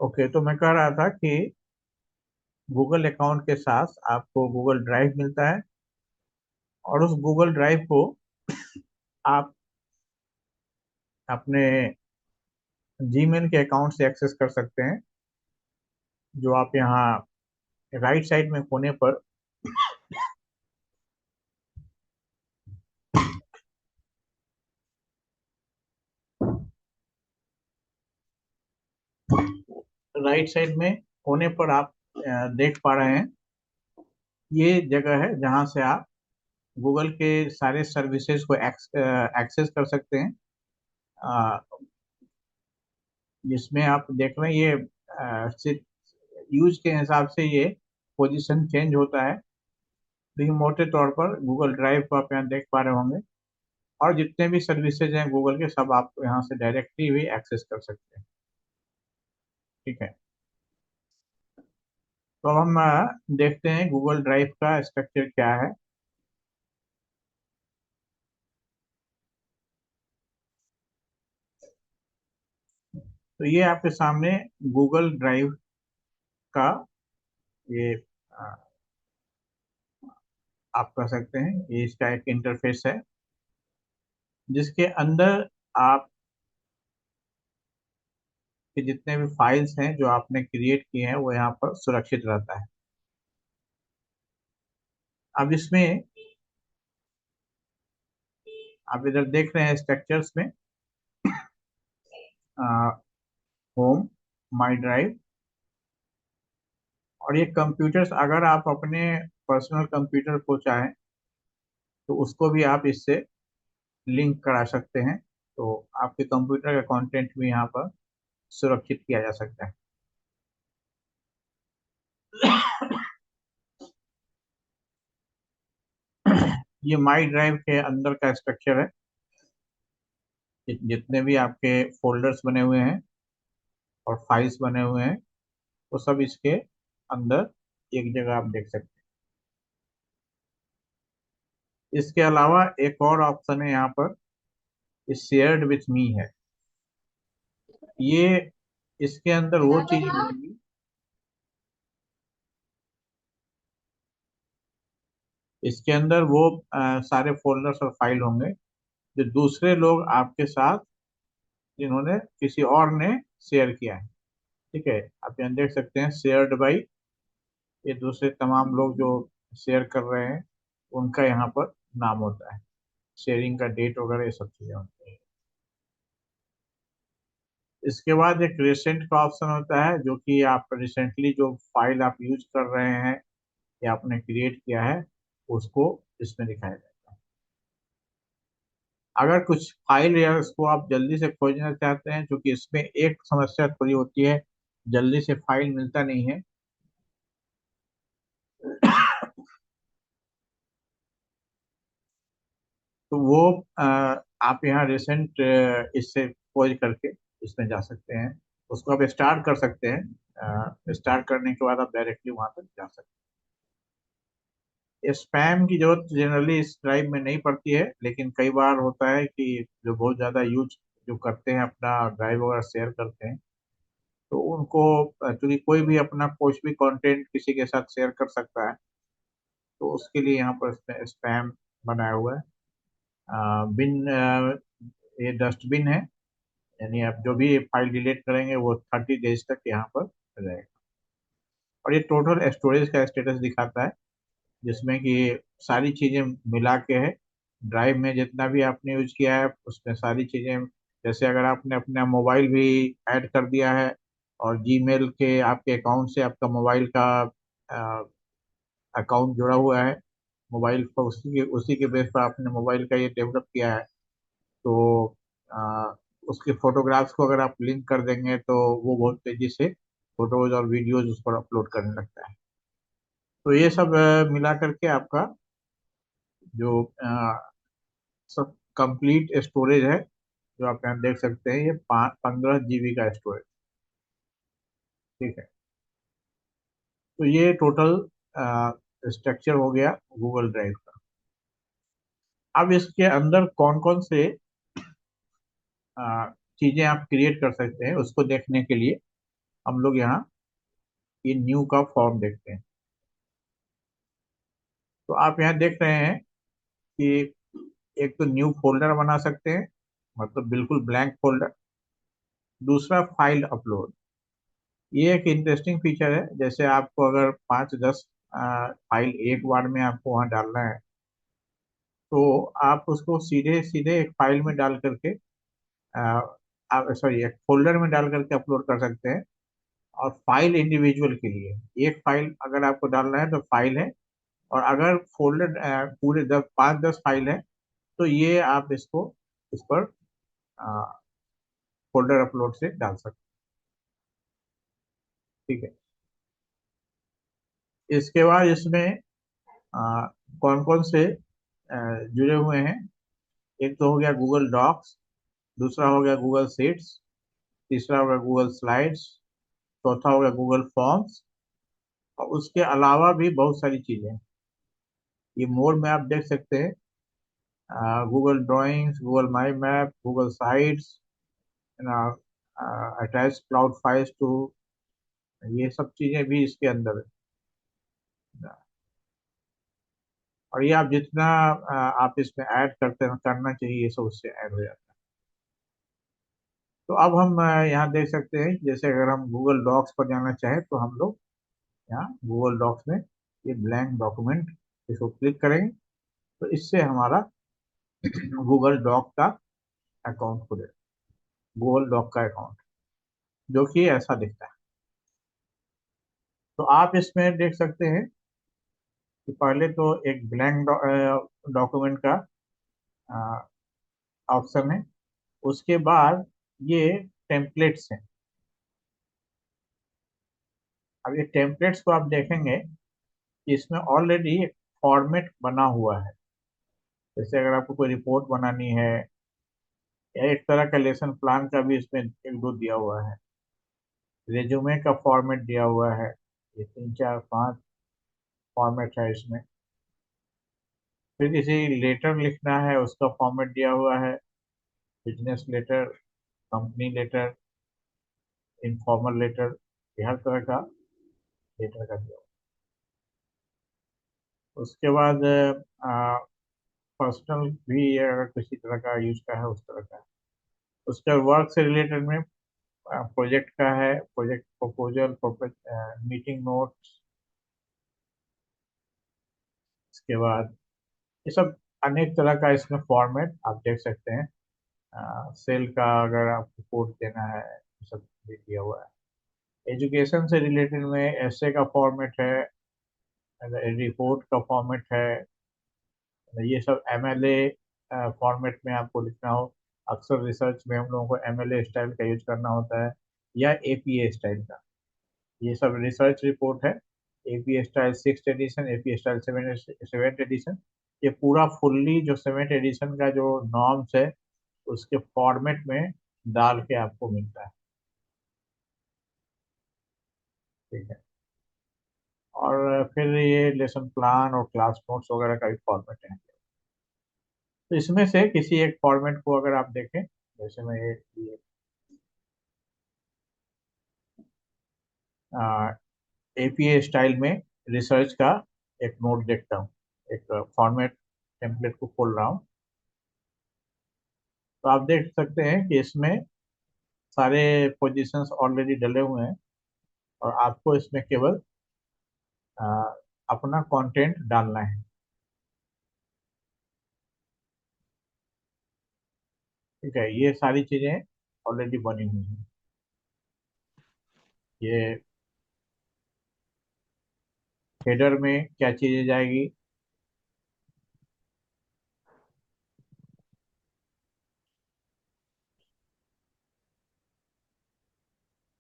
Okay, तो मैं कह रहा था कि गूगल अकाउंट के साथ आपको गूगल ड्राइव मिलता है, और उस गूगल ड्राइव को आप अपने जीमेल के अकाउंट से एक्सेस कर सकते हैं। जो आप यहाँ राइट साइड में कोने पर राइट साइड में कोने पर आप देख पा रहे हैं, ये जगह है जहाँ से आप गूगल के सारे सर्विसेज को एक्सेस कर सकते हैं। अ, जिसमें आप देख रहे हैं ये यूज के हिसाब से ये पोजीशन चेंज होता है। लेकिन मोटे तौर पर गूगल ड्राइव को आप यहाँ देख पा रहे होंगे, और जितने भी सर्विसेज हैं गूगल के, सब आप यहाँ से डायरेक्टली भी एक्सेस कर सकते हैं। ठीक है, तो अब हम देखते हैं गूगल ड्राइव का स्ट्रक्चर क्या है। तो ये आपके सामने गूगल ड्राइव का ये अ, आप कह सकते हैं ये इसका एक इंटरफेस है, जिसके अंदर आप के जितने भी फाइल्स हैं जो आपने क्रिएट किए हैं वो यहाँ पर सुरक्षित रहता है। अब इसमें आप इधर देख रहे हैं स्ट्रक्चर्स में होम, माई ड्राइव, और ये कंप्यूटर्स अगर आप अपने पर्सनल कंप्यूटर को चाहें तो उसको भी आप इससे लिंक करा सकते हैं। तो आपके कंप्यूटर का कंटेंट भी यहाँ पर सुरक्षित किया जा सकता है। ये माई ड्राइव के अंदर का स्ट्रक्चर है। जितने भी आपके फोल्डर्स बने हुए हैं और फाइल्स बने हुए हैं वो सब इसके अंदर एक जगह आप देख सकते हैं। इसके अलावा एक और ऑप्शन है यहाँ पर, शेयर्ड विथ मी है। ये इसके अंदर वो चीज मिलेगी, इसके अंदर वो सारे फोल्डर्स और फाइल होंगे जो दूसरे लोग आपके साथ, जिन्होंने किसी और ने शेयर किया है। ठीक है, आप यहाँ देख सकते हैं शेयर्ड बाई, ये दूसरे तमाम लोग जो शेयर कर रहे हैं उनका यहाँ पर नाम होता है, शेयरिंग का डेट वगैरह ये सब चीजें होती है। इसके बाद एक रिसेंट का ऑप्शन होता है, जो कि आप रिसेंटली जो फाइल आप यूज कर रहे हैं या आपने क्रिएट किया है उसको इसमें दिखाया जाएगा। अगर कुछ फाइल या उसको आप जल्दी से खोजना चाहते हैं, क्योंकि इसमें एक समस्या थोड़ी होती है, जल्दी से फाइल मिलता नहीं है। तो वो आप यहाँ रिसेंट इससे खोज करके इसमें जा सकते हैं, उसको आप स्टार्ट कर सकते हैं। स्टार्ट करने के बाद आप डायरेक्टली वहां तक जा सकते हैं। स्पैम की जरूरत जनरली इस ड्राइव में नहीं पड़ती है, लेकिन कई बार होता है कि जो बहुत ज्यादा यूज जो करते हैं अपना ड्राइव वगैरह शेयर करते हैं, तो उनको क्योंकि कोई भी अपना कुछ भी कंटेंट किसी के साथ शेयर कर सकता है, तो उसके लिए यहाँ पर स्पैम बनाया हुआ है। बिन ये डस्टबिन है, यानी आप जो भी फाइल डिलीट करेंगे वो 30 डेज तक यहाँ पर रहेगा। और ये टोटल स्टोरेज का स्टेटस दिखाता है, जिसमें कि सारी चीजें मिला के है। ड्राइव में जितना भी आपने यूज किया है उसमें सारी चीजें, जैसे अगर आपने अपना मोबाइल भी ऐड कर दिया है और जीमेल के आपके अकाउंट से आपका मोबाइल का अकाउंट जुड़ा हुआ है, मोबाइल पर उसी के बेस पर आपने मोबाइल का ये डेवलप किया है, तो आ, उसके फोटोग्राफ्स को अगर आप लिंक कर देंगे तो वो बहुत तेजी से फोटोज और वीडियोज उस पर अपलोड करने लगता है। तो ये सब मिला करके आपका जो सब कंप्लीट स्टोरेज है, जो आप यहाँ देख सकते हैं, ये 15 GB का स्टोरेज। ठीक है, तो ये टोटल स्ट्रक्चर हो गया गूगल ड्राइव का। अब इसके अंदर कौन कौन से चीजें आप क्रिएट कर सकते हैं उसको देखने के लिए हम लोग यहाँ ये न्यू का फॉर्म देखते हैं। तो आप यहाँ देख रहे हैं कि एक तो न्यू फोल्डर बना सकते हैं, मतलब बिल्कुल ब्लैंक फोल्डर। दूसरा फाइल अपलोड। ये एक इंटरेस्टिंग फीचर है। जैसे आपको अगर 5-10 फाइल एक बार में आपको वहाँ डालना है, तो आप उसको सीधे सीधे एक फाइल में डाल करके अ, आप सॉरी एक फोल्डर में डाल करके अपलोड कर सकते हैं। और फाइल इंडिविजुअल के लिए एक फाइल अगर आपको डालना है तो फाइल है, और अगर फोल्डर पूरे 5-10 फाइल है तो ये आप इसको इस पर फोल्डर अपलोड से डाल सकते हैं। ठीक है। इसके बाद इसमें कौन कौन से जुड़े हुए हैं। एक तो हो गया गूगल डॉक्स, दूसरा हो गया गूगल शीट्स, तीसरा हो गया गूगल स्लाइड्स, चौथा हो गया गूगल फॉर्म्स। और उसके अलावा भी बहुत सारी चीजें हैं। ये मोड में आप देख सकते हैं, Google drawings, Google my map, Google sites, attach cloud files to, ये सब चीजें भी इसके अंदर है। और ये आप जितना आप इसमें ऐड करते हैं करना चाहिए, ये सब उससे ऐड हो जाता है। तो अब हम यहाँ देख सकते हैं, जैसे अगर हम गूगल डॉक्स पर जाना चाहें तो हम लोग यहाँ गूगल डॉक्स में ये ब्लैंक डॉक्यूमेंट, इसको क्लिक करेंगे तो इससे हमारा गूगल डॉक का अकाउंट खुलेगा। गूगल डॉक का अकाउंट जो कि ऐसा दिखता है। तो आप इसमें देख सकते हैं कि पहले तो एक ब्लैंक डॉक्यूमेंट का ऑप्शन है। उसके बाद ये टेम्पलेट्स हैं। अब ये टेम्पलेट्स को आप देखेंगे कि इसमें ऑलरेडी एक फॉर्मेट बना हुआ है। जैसे अगर आपको कोई रिपोर्ट बनानी है या एक तरह का लेसन प्लान का भी इसमें एक दो दिया हुआ है। रेज्यूमे का फॉर्मेट दिया हुआ है। ये 3-4-5 फॉर्मेट है इसमें। फिर किसी लेटर लिखना है उसका फॉर्मेट दिया हुआ है। Business letter, company letter, informal letter, ये हर तरह का लेटर का दिया हुआ है। उसके बाद पर्सनल भी अगर किसी तरह का यूज का है उस तरह का है। उसका वर्क से रिलेटेड में प्रोजेक्ट का है, प्रोजेक्ट प्रपोजल, मीटिंग नोट्स। इसके बाद ये सब अनेक तरह का इसमें फॉर्मेट आप देख सकते हैं। सेल का अगर आपको कोड देना है, ये सब भी दिया हुआ है। एजुकेशन से रिलेटेड में ऐसे का फॉर्मेट है, रिपोर्ट का फॉर्मेट है। ये सब एमएलए फॉर्मेट में आपको लिखना हो। अक्सर रिसर्च में हम लोगों को एमएलए स्टाइल का यूज करना होता है, या एपीए स्टाइल का। ये सब रिसर्च रिपोर्ट है। APA style 6th edition, APA style 7th edition. ये पूरा फुल्ली जो 7th एडिशन का जो नॉर्म्स है उसके फॉर्मेट में डाल के आपको मिलता है। ठीक है। और फिर ये लेसन प्लान और क्लास नोट्स वगैरह का भी फॉर्मेट है। तो इसमें से किसी एक फॉर्मेट को अगर आप देखें, जैसे मैं ये एपीए स्टाइल में रिसर्च का एक नोट देखता हूँ, एक फॉर्मेट टेम्पलेट को खोल रहा हूँ। तो आप देख सकते हैं कि इसमें सारे पोजीशंस ऑलरेडी डले हुए हैं, और आपको इसमें केवल अ, अपना कंटेंट डालना है। ठीक है। ये सारी चीजें ऑलरेडी बनी हुई हैं। ये हेडर में क्या चीजें जाएगी,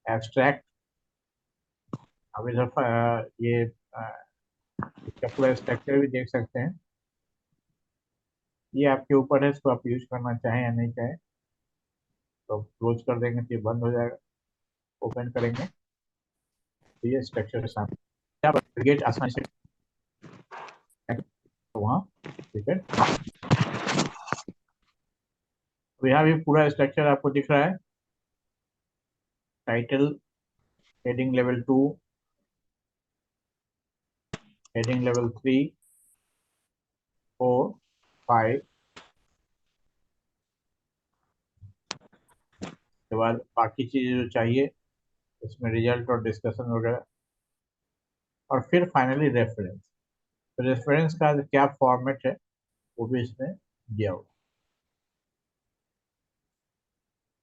एब्स्ट्रैक्ट। अब इधर ये इसका पूरा स्ट्रक्चर भी देख सकते हैं। ये आपके ऊपर है, इसको आप यूज करना चाहें या नहीं चाहें। तो क्लोज कर देंगे तो ये बंद हो जाएगा। ओपन करेंगे तो ये स्ट्रक्चर सामने आप क्रिएट आसानी से तो वहाँ। ठीक है। तो यहाँ भी पूरा स्ट्रक्चर आपको दिख रहा है। Title, heading level 2, heading level 3, 4, 5 के बाद बाकी चीजें जो चाहिए इसमें रिजल्ट और डिस्कशन वगैरह, और फिर फाइनली रेफरेंस। तो रेफरेंस का क्या फॉर्मेट है वो भी इसमें दिया हुआ है।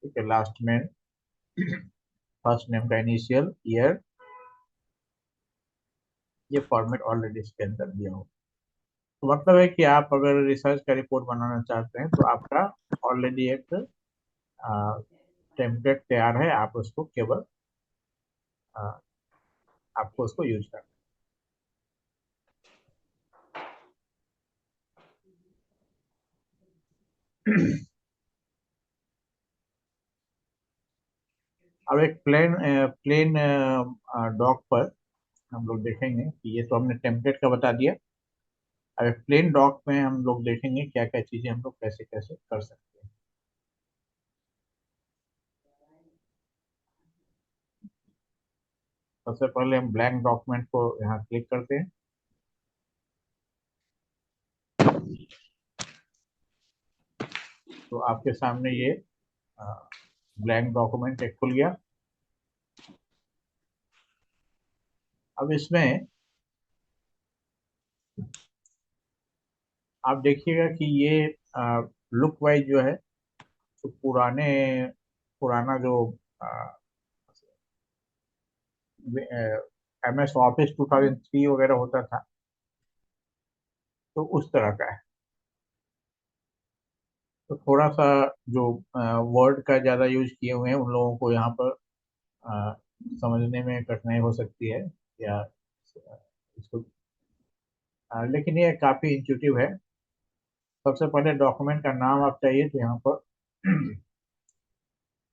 ठीक है, लास्ट में फर्स्ट नेम का इनिशियल, ईयर, ये फॉर्मेट ऑलरेडी इसके अंदर दिया हुआ है। तो मतलब है कि आप अगर रिसर्च का रिपोर्ट बनाना चाहते हैं तो आपका ऑलरेडी एक टेम्पलेट तैयार है, आप उसको केवल आ, आपको उसको यूज करना है। अब एक प्लेन प्लेन डॉक पर हम लोग देखेंगे कि ये तो हमने टेम्पलेट का बता दिया। अब एक प्लेन डॉक में हम लोग देखेंगे क्या क्या चीजें हम लोग कैसे कैसे कर सकते हैं। सबसे पहले हम ब्लैंक डॉक्यूमेंट को यहाँ क्लिक करते हैं। तो आपके सामने ये ब्लैंक डॉक्यूमेंट एक खुल गया। अब इसमें आप देखिएगा कि ये लुक वाइज जो है, तो पुराना जो MS ऑफिस 2003 वगैरह होता था, तो उस तरह का है। तो थोड़ा सा जो वर्ड का ज़्यादा यूज किए हुए हैं उन लोगों को यहाँ पर अ, समझने में कठिनाई हो सकती है, या इसको लेकिन ये काफ़ी इंट्यूटिव है। सबसे पहले डॉक्यूमेंट का नाम आप चाहिए तो यहाँ पर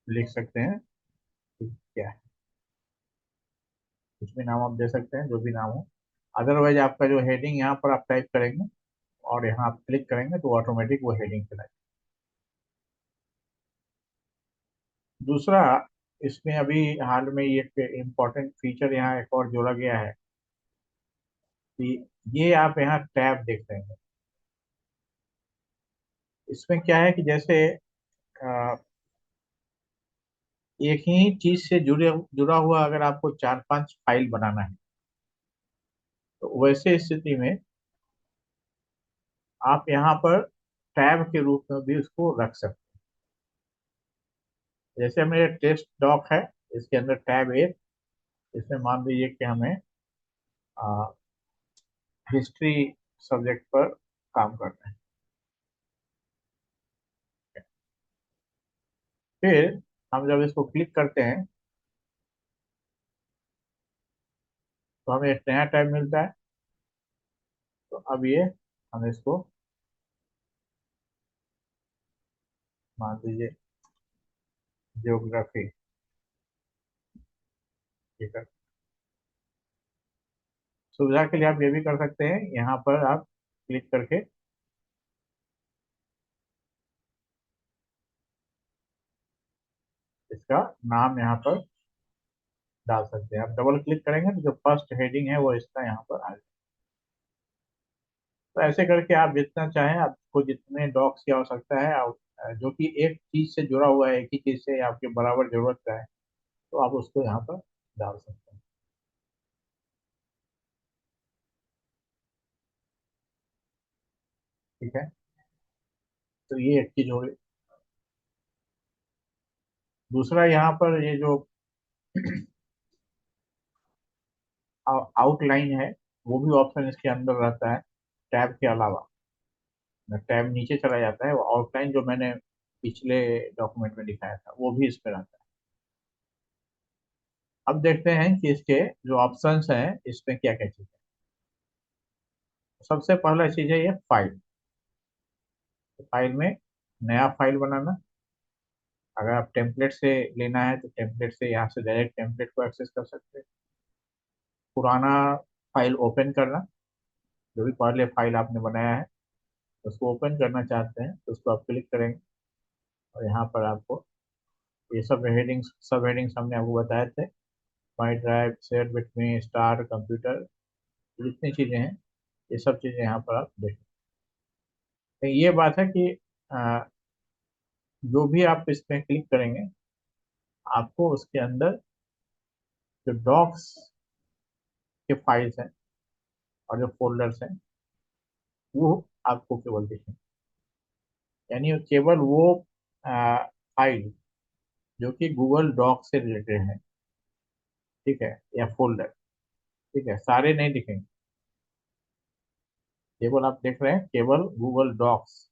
लिख सकते हैं कि क्या है, कुछ भी नाम आप दे सकते हैं, जो भी नाम हो। अदरवाइज आपका जो हेडिंग यहाँ पर आप टाइप करेंगे और यहाँ आप क्लिक करेंगे तो ऑटोमेटिक वो हेडिंग चला जाएगा। दूसरा, इसमें अभी हाल में ये इम्पोर्टेंट फीचर यहाँ एक और जोड़ा गया है कि ये आप यहाँ टैब देख रहे हैं। इसमें क्या है कि जैसे अ, एक ही चीज से जुड़ा हुआ अगर आपको 4-5 फाइल बनाना है, तो वैसे स्थिति में आप यहाँ पर टैब के रूप में भी उसको रख सकते हैं। जैसे मेरे टेस्ट डॉक है, इसके अंदर टैब एक, इसमें मान लीजिए कि हमें हिस्ट्री सब्जेक्ट पर काम करना है। फिर हम जब इसको क्लिक करते हैं तो हमें एक नया टैब मिलता है। तो अब ये हम इसको मान लीजिए जियोग्राफी, ठीक है। सुविधा के लिए आप ये भी कर सकते हैं, यहाँ पर आप क्लिक करके इसका नाम यहाँ पर डाल सकते हैं। आप डबल क्लिक करेंगे तो जो फर्स्ट हेडिंग है वो इसका यहाँ पर आ जाएगा। तो ऐसे करके आप जितना चाहें, आपको जितने डॉक्स की आवश्यकता है, आप जो कि एक चीज से जुड़ा हुआ है, एक ही चीज से आपके बराबर जरूरत का है, तो आप उसको यहाँ पर डाल सकते हैं। ठीक है, तो ये एक चीज हो गई। दूसरा, यहाँ पर ये जो आउटलाइन है, वो भी ऑप्शन इसके अंदर रहता है टैब के अलावा। टैब नीचे चला जाता है, वो आउटलाइन जो मैंने पिछले डॉक्यूमेंट में दिखाया था वो भी इस पे रहता है। अब देखते हैं कि इसके जो ऑप्शंस हैं इसमें क्या क्या चीज़ है। सबसे पहला चीज़ है ये फाइल। तो फाइल में नया फाइल बनाना। अगर आप टेम्पलेट से लेना है तो टेम्पलेट से यहाँ से डायरेक्ट टेम्पलेट को एक्सेस कर सकते हैं। पुराना फाइल ओपन करना, जो भी पहले फाइल आपने बनाया है उसको ओपन करना चाहते हैं तो उसको आप क्लिक करेंगे और यहाँ पर आपको ये सब हेडिंग्स हमने आपको बताए थे, my drive, share with me, star computer, जितनी चीज़ें हैं ये सब चीज़ें यहाँ पर आप देख सकते हैं। ये बात है कि अ, जो भी आप इसमें क्लिक करेंगे आपको उसके अंदर जो डॉक्स के फाइल्स हैं और जो फोल्डर्स हैं वो आपको केवल दिखेंगे, यानी केवल वो फाइल जो कि गूगल डॉक से रिलेटेड है, ठीक है, या फोल्डर, ठीक है, सारे नहीं दिखेंगे। केवल आप देख रहे हैं केवल गूगल डॉक्स,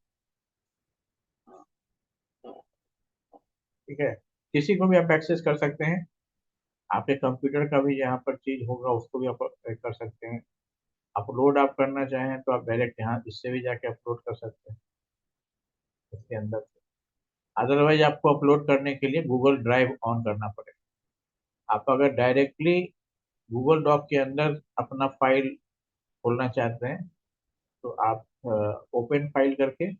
ठीक है। किसी को भी आप एक्सेस कर सकते हैं, आपके कंप्यूटर का भी यहाँ पर चीज होगा उसको भी आप कर सकते हैं। अपलोड आप करना चाहें तो आप डायरेक्ट यहाँ इससे भी जाके अपलोड कर सकते हैं इसके अंदर से। अदरवाइज आपको अपलोड करने के लिए गूगल ड्राइव ऑन करना पड़ेगा। आप अगर डायरेक्टली गूगल डॉक के अंदर अपना फाइल खोलना चाहते हैं तो आप ओपन फाइल करके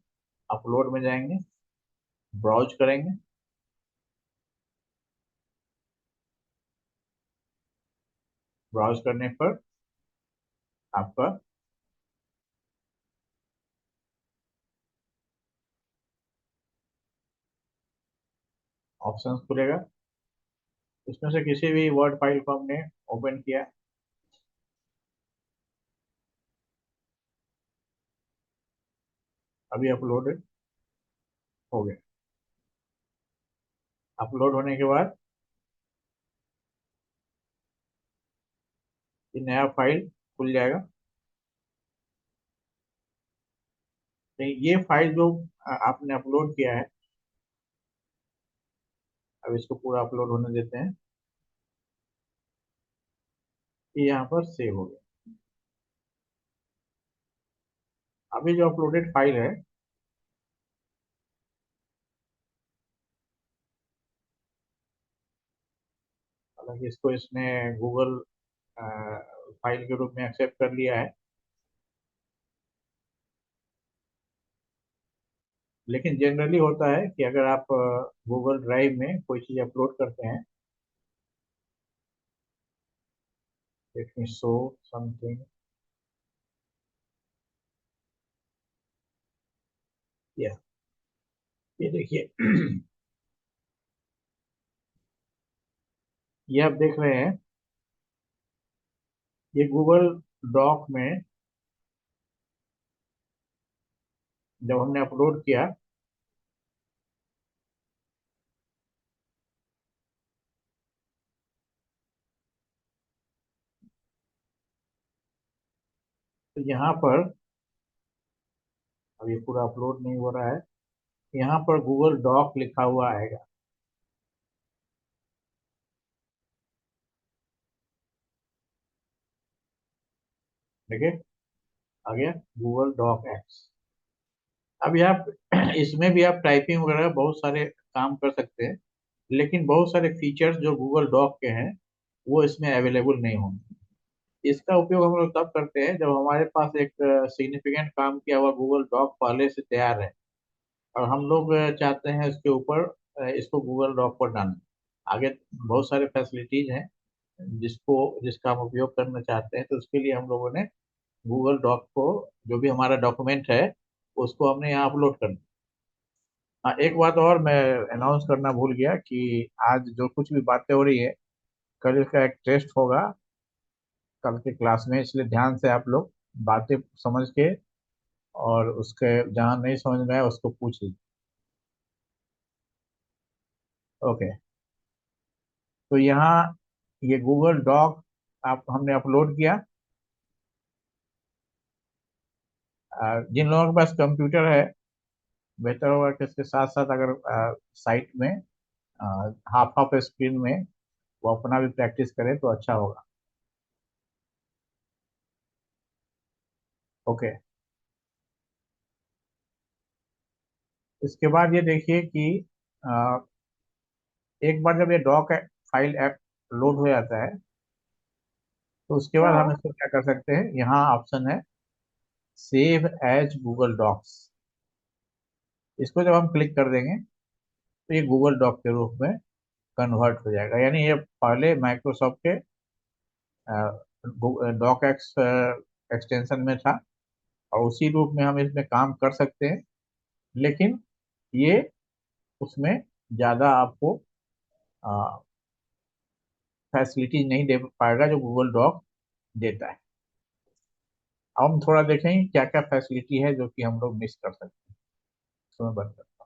अपलोड में जाएंगे, ब्राउज करेंगे, ब्राउज करने पर आपका ऑप्शन खुलेगा। इसमें से किसी भी वर्ड फाइल को हमने ओपन किया, अभी अपलोड हो गया। अपलोड होने के बाद ये नया फाइल खुल जाएगा। तो ये फाइल जो आपने अपलोड किया है, अब इसको पूरा अपलोड होने देते हैं। ये यहाँ पर सेव हो गया। अभी जो अपलोडेड फाइल है, हालांकि इसको इसने गूगल फाइल के रूप में एक्सेप्ट कर लिया है, लेकिन जनरली होता है कि अगर आप गूगल ड्राइव में कोई चीज़ अपलोड करते हैं, लेट मी शो समथिंग, या ये देखिए ये आप देख रहे हैं, ये गूगल डॉक में जब हमने अपलोड किया तो यहाँ पर, अब ये पूरा अपलोड नहीं हो रहा है, यहाँ पर गूगल डॉक लिखा हुआ आएगा, देखिए आ गया गूगल डॉक एप्स। अब आप इसमें भी आप टाइपिंग वगैरह बहुत सारे काम कर सकते हैं, लेकिन बहुत सारे फीचर्स जो गूगल डॉक के हैं वो इसमें अवेलेबल नहीं होंगे। इसका उपयोग हम लोग तब करते हैं जब हमारे पास एक सिग्निफिकेंट काम किया हुआ गूगल डॉक पहले से तैयार है और हम लोग चाहते हैं इसके ऊपर इसको गूगल डॉक पर डालना। आगे बहुत सारे फैसिलिटीज हैं जिसका हम उपयोग करना चाहते हैं, तो उसके लिए हम लोगों ने गूगल डॉक को, जो भी हमारा डॉक्यूमेंट है उसको हमने यहाँ अपलोड करना। हाँ, एक बात और मैं अनाउंस करना भूल गया कि आज जो कुछ भी बातें हो रही है, कल इसका एक टेस्ट होगा कल के क्लास में, इसलिए ध्यान से आप लोग बातें समझ के और उसके जहाँ नहीं समझ में आए उसको पूछ लीजिए। ओके, तो यहाँ ये गूगल डॉक आप हमने अपलोड किया। जिन लोगों के पास कंप्यूटर है बेहतर होगा कि इसके साथ साथ अगर साइट में हाफ हाफ स्क्रीन में वो अपना भी प्रैक्टिस करें तो अच्छा होगा। ओके, इसके बाद ये देखिए कि अ, एक बार जब ये डॉक फाइल ऐप लोड हो जाता है तो उसके बाद हम इसको क्या कर सकते हैं, यहाँ ऑप्शन है सेव एज गूगल डॉक्स। इसको जब हम क्लिक कर देंगे तो ये गूगल डॉक के रूप में कन्वर्ट हो जाएगा। यानी ये पहले माइक्रोसॉफ्ट के डॉक एक्स एक्सटेंशन में था, और उसी रूप में हम इसमें काम कर सकते हैं। लेकिन ये उसमें ज़्यादा आपको फैसिलिटीज नहीं दे पाएगा जो गूगल डॉक देता है। अब हम थोड़ा देखेंगे क्या क्या फैसिलिटी है जो कि हम लोग मिस कर सकते हैं। तो मैं बंद करता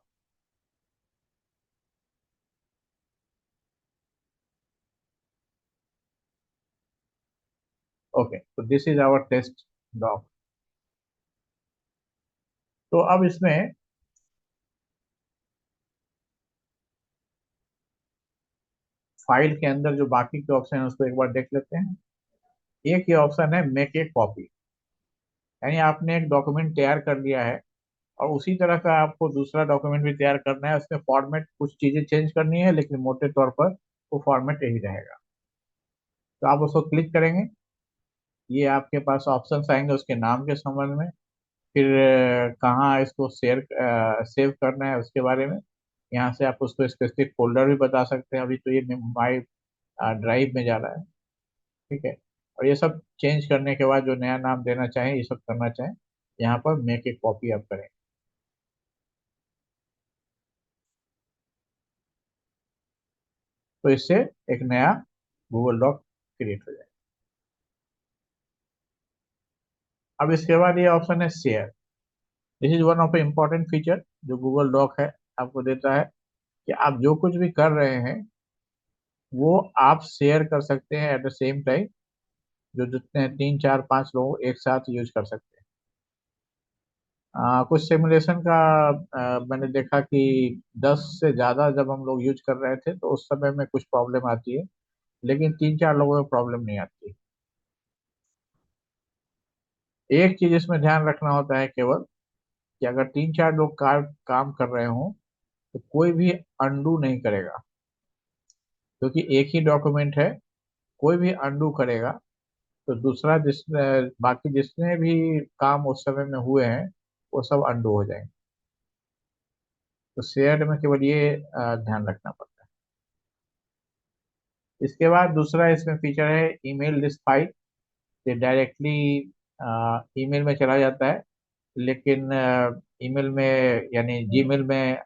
हूँ। ओके, तो this is our test doc. तो अब इसमें फाइल के अंदर जो बाकी के ऑप्शन है उसको एक बार देख लेते हैं। एक ये ऑप्शन है मेक ए कॉपी। यानी आपने एक डॉक्यूमेंट तैयार कर लिया है, और उसी तरह का आपको दूसरा डॉक्यूमेंट भी तैयार करना है। उसमें फॉर्मेट कुछ चीजें चेंज करनी है, लेकिन मोटे तौर पर वो फॉर्मेट यही रहेगा। तो आप उसको क्लिक करेंगे, ये आपके पास ऑप्शंस आएंगे उसके नाम के संबंध में। फिर कहाँ इसको सेव करना है उसके बारे में। यहाँ से आप उसको स्पेसिफिक फोल्डर भी बता सकते हैं। अभी तो ये माई ड्राइव में जा रहा है, ठीक है। और ये सब चेंज करने के बाद जो नया नाम देना चाहें, ये सब करना चाहें, यहाँ पर मेक ए कॉपी आप करें। तो इससे एक नया गूगल डॉक क्रिएट हो जाए। अब इसके बाद ये ऑप्शन है share. This is one of the important feature जो गूगल डॉक है आपको देता है, कि आप जो कुछ भी कर रहे हैं वो आप शेयर कर सकते हैं एट द सेम टाइम। जो जितने 3 4 5 लोग एक साथ यूज कर सकते हैं। कुछ सिमुलेशन का मैंने देखा कि 10 से ज्यादा जब हम लोग यूज कर रहे थे तो उस समय में कुछ प्रॉब्लम आती है, लेकिन 3 4 लोगों में प्रॉब्लम नहीं आती। एक चीज इसमें ध्यान रखना होता है केवल, कि अगर 3 4 लोग काम कर रहे हो तो कोई भी अंडू नहीं करेगा, क्योंकि एक ही डॉक्यूमेंट है। कोई भी अंडू करेगा तो दूसरा बाकी जितने भी काम उस समय में हुए हैं वो सब अंडू हो जाएंगे। तो शेयर्ड में केवल ये ध्यान रखना पड़ता है। इसके बाद दूसरा इसमें फीचर है ईमेल लिस्ट फाइल। ये डायरेक्टली ईमेल में चला जाता है, लेकिन ईमेल में यानी जीमेल में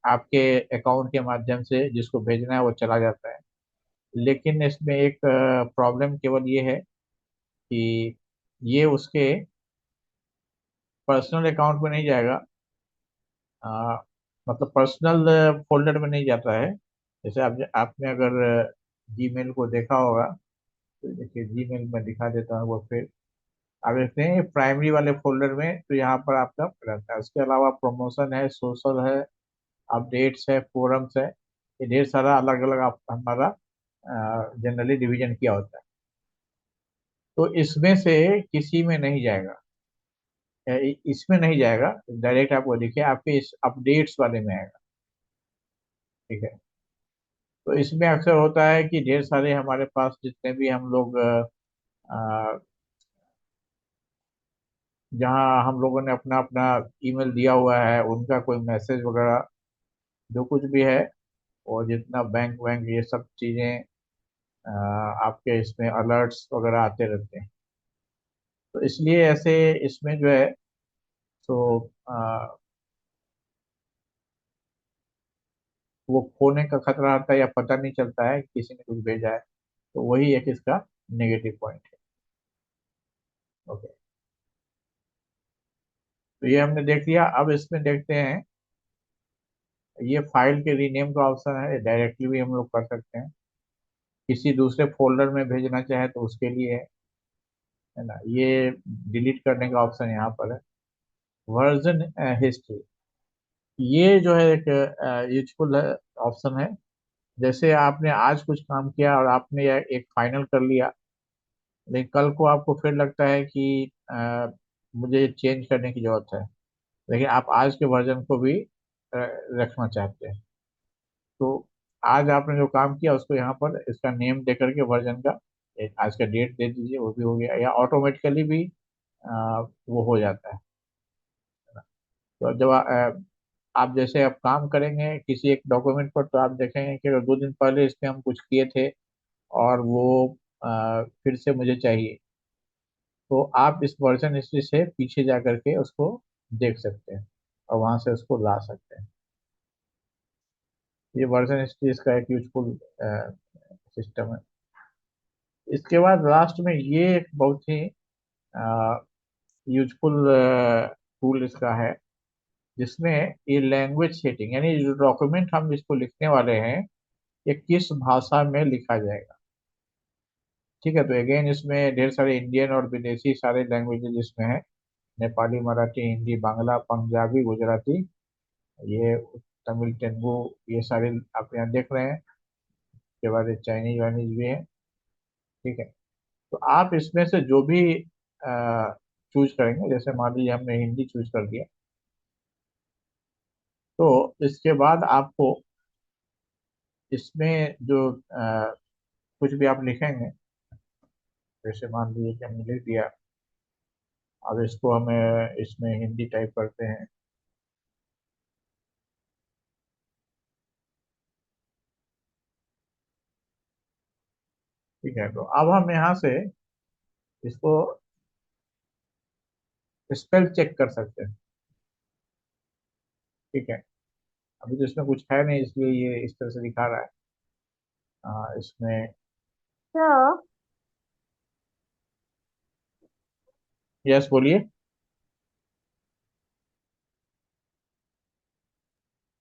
आपके अकाउंट के माध्यम से जिसको भेजना है वो चला जाता है। लेकिन इसमें एक प्रॉब्लम केवल ये है कि ये उसके पर्सनल अकाउंट में नहीं जाएगा। आ, मतलब पर्सनल फोल्डर में नहीं जाता है। जैसे आपने अगर जीमेल को देखा होगा, तो देखिए जीमेल में दिखा देता हूँ वो। फिर आप देखते हैं प्राइमरी वाले फोल्डर में, तो यहाँ पर आपका रहता है। उसके अलावा प्रमोशन है, सोशल है, अपडेट्स है, फोरम्स है। ये ढेर सारा अलग अलग आप हमारा जनरली डिवीजन किया होता है। तो इसमें से किसी में नहीं जाएगा, इसमें नहीं जाएगा। डायरेक्ट आपको देखिए आपके इस अपडेट्स वाले में आएगा, ठीक है। तो इसमें अक्सर होता है कि ढेर सारे हमारे पास जितने भी हम लोग अ, जहाँ हम लोगों ने अपना अपना ईमेल दिया हुआ है, उनका कोई मैसेज वगैरह जो कुछ भी है, और जितना बैंक वैंक ये सब चीज़ें आपके इसमें अलर्ट्स वगैरह आते रहते हैं। तो इसलिए ऐसे इसमें जो है, तो वो खोने का खतरा आता है या पता नहीं चलता है कि किसी ने कुछ भेजा है। तो वही एक इसका नेगेटिव पॉइंट है। ओके, तो ये हमने देख लिया। अब इसमें देखते हैं, ये फाइल के रीनेम का ऑप्शन है, डायरेक्टली भी हम लोग कर सकते हैं। किसी दूसरे फोल्डर में भेजना चाहे तो उसके लिए है ना। ये डिलीट करने का ऑप्शन यहाँ पर है। वर्जन हिस्ट्री, ये जो है एक यूजफुल ऑप्शन है। जैसे आपने आज कुछ काम किया और आपने एक फाइनल कर लिया, लेकिन कल को आपको फिर लगता है कि मुझे चेंज करने की जरूरत है, लेकिन आप आज के वर्जन को भी रखना चाहते हैं। तो आज आपने जो काम किया उसको यहाँ पर इसका नेम दे करके वर्जन का एक आज का डेट दे दीजिए, वो भी हो गया। या ऑटोमेटिकली भी वो हो जाता है। तो जब आप जैसे अब काम करेंगे किसी एक डॉक्यूमेंट पर, तो आप देखेंगे कि अगर 2 दिन पहले इसके हम कुछ किए थे और वो फिर से मुझे चाहिए, तो आप इस वर्जन हिस्ट्री से पीछे जा करके उसको देख सकते हैं और वहां से उसको ला सकते हैं। ये वर्जन हिस्ट्री इसका एक यूजफुल सिस्टम है। इसके बाद लास्ट में ये एक बहुत ही यूजफुल टूल इसका है, जिसमें ये लैंग्वेज सेटिंग, यानी जो डॉक्यूमेंट हम इसको लिखने वाले हैं ये किस भाषा में लिखा जाएगा। ठीक है, तो अगेन इसमें ढेर सारे इंडियन और विदेशी सारे लैंग्वेजेस इसमें है। नेपाली, मराठी, हिंदी, बांग्ला, पंजाबी, गुजराती, ये तमिल, तेलुगु, ये सारे आप यहाँ देख रहे हैं। उसके बाद ये चाइनीज वाइनीज भी है। ठीक है, तो आप इसमें से जो भी चूज करेंगे, जैसे मान लीजिए हमने हिंदी चूज कर दिया, तो इसके बाद आपको इसमें जो कुछ भी आप लिखेंगे, जैसे मान लीजिए कि हमने लिख दिया, अब इसको हमें इसमें हिंदी टाइप करते हैं। ठीक है, तो अब हम यहाँ से इसको स्पेल चेक कर सकते हैं। ठीक है, अभी तो इसमें कुछ है नहीं, इसलिए ये इस तरह से दिखा रहा है। इसमें तो यस बोलिए।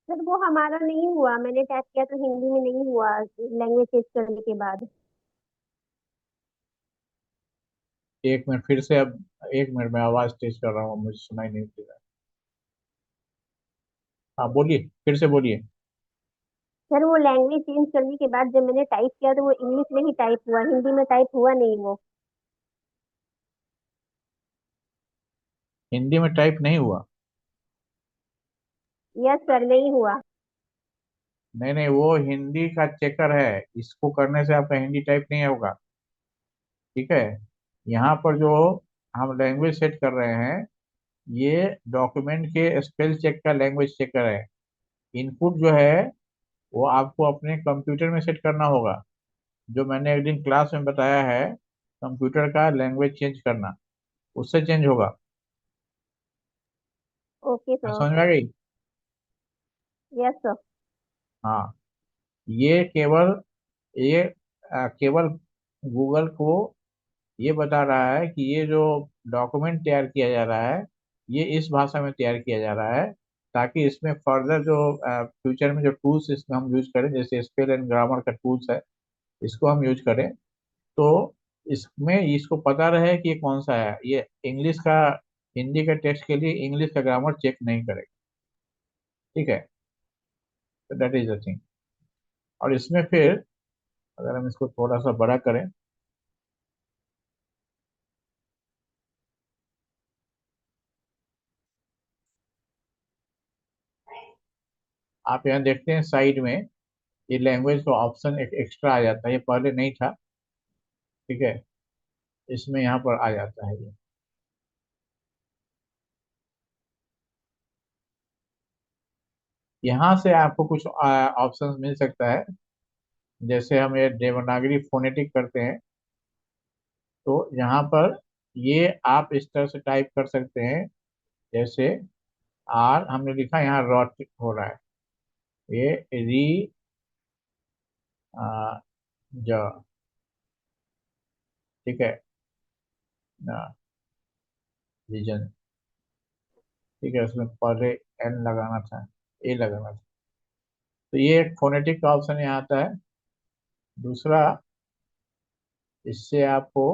सर वो हमारा नहीं हुआ, मैंने टाइप किया तो हिंदी में नहीं हुआ लैंग्वेज चेंज करने के बाद। एक मिनट फिर से, अब 1 मिनट में आवाज तेज कर रहा हूँ, मुझे सुनाई नहीं दे रहा। हाँ बोलिए, फिर से बोलिए। सर वो लैंग्वेज चेंज करने के बाद जब मैंने टाइप किया तो वो इंग्लिश में ही टाइप हुआ, हिंदी में टाइप हुआ नहीं वो। हिंदी में टाइप नहीं हुआ? यस सर, नहीं हुआ। नहीं नहीं, वो हिंदी का चेकर है, इसको करने से आपका हिंदी टाइप नहीं होगा। ठीक है, यहाँ पर जो हम लैंग्वेज सेट कर रहे हैं, ये डॉक्यूमेंट के स्पेल चेक का लैंग्वेज चेकर है। इनपुट जो है वो आपको अपने कंप्यूटर में सेट करना होगा, जो मैंने एक दिन क्लास में बताया है, कंप्यूटर का लैंग्वेज चेंज करना, उससे चेंज होगा। ओके मैं सर। समझ में आ गई? Yes sir. हाँ, ये केवल ये केवल गूगल को ये बता रहा है कि ये जो डॉक्यूमेंट तैयार किया जा रहा है, ये इस भाषा में तैयार किया जा रहा है, ताकि इसमें फर्दर जो फ्यूचर में जो टूल्स इसमें हम यूज करें, जैसे स्पेल एंड ग्रामर का टूल्स है, इसको हम यूज करें, तो इसमें इसको पता रहे कि ये कौन सा है। ये इंग्लिश का, हिंदी का टेक्स्ट के लिए इंग्लिश का ग्रामर चेक नहीं करेगा। ठीक है, तो दैट इज द थिंग। और इसमें फिर अगर हम इसको थोड़ा सा बड़ा करें, आप यहाँ देखते हैं साइड में ये लैंग्वेज का ऑप्शन एक एक्स्ट्रा आ जाता है, ये पहले नहीं था। ठीक है, इसमें यहाँ पर आ जाता है ये। यहाँ से आपको कुछ ऑप्शंस मिल सकता है, जैसे हम ये देवनागरी फोनेटिक करते हैं, तो यहाँ पर ये आप इस तरह से टाइप कर सकते हैं, जैसे आर हमने लिखा, यहाँ रॉट हो रहा है, ये री आ, ज। ठीक है ना, रीजन। ठीक है, उसमें पहले एन लगाना था, ए लगाना था। तो ये एक फोनेटिक का ऑप्शन यहाँ आता है। दूसरा, इससे आपको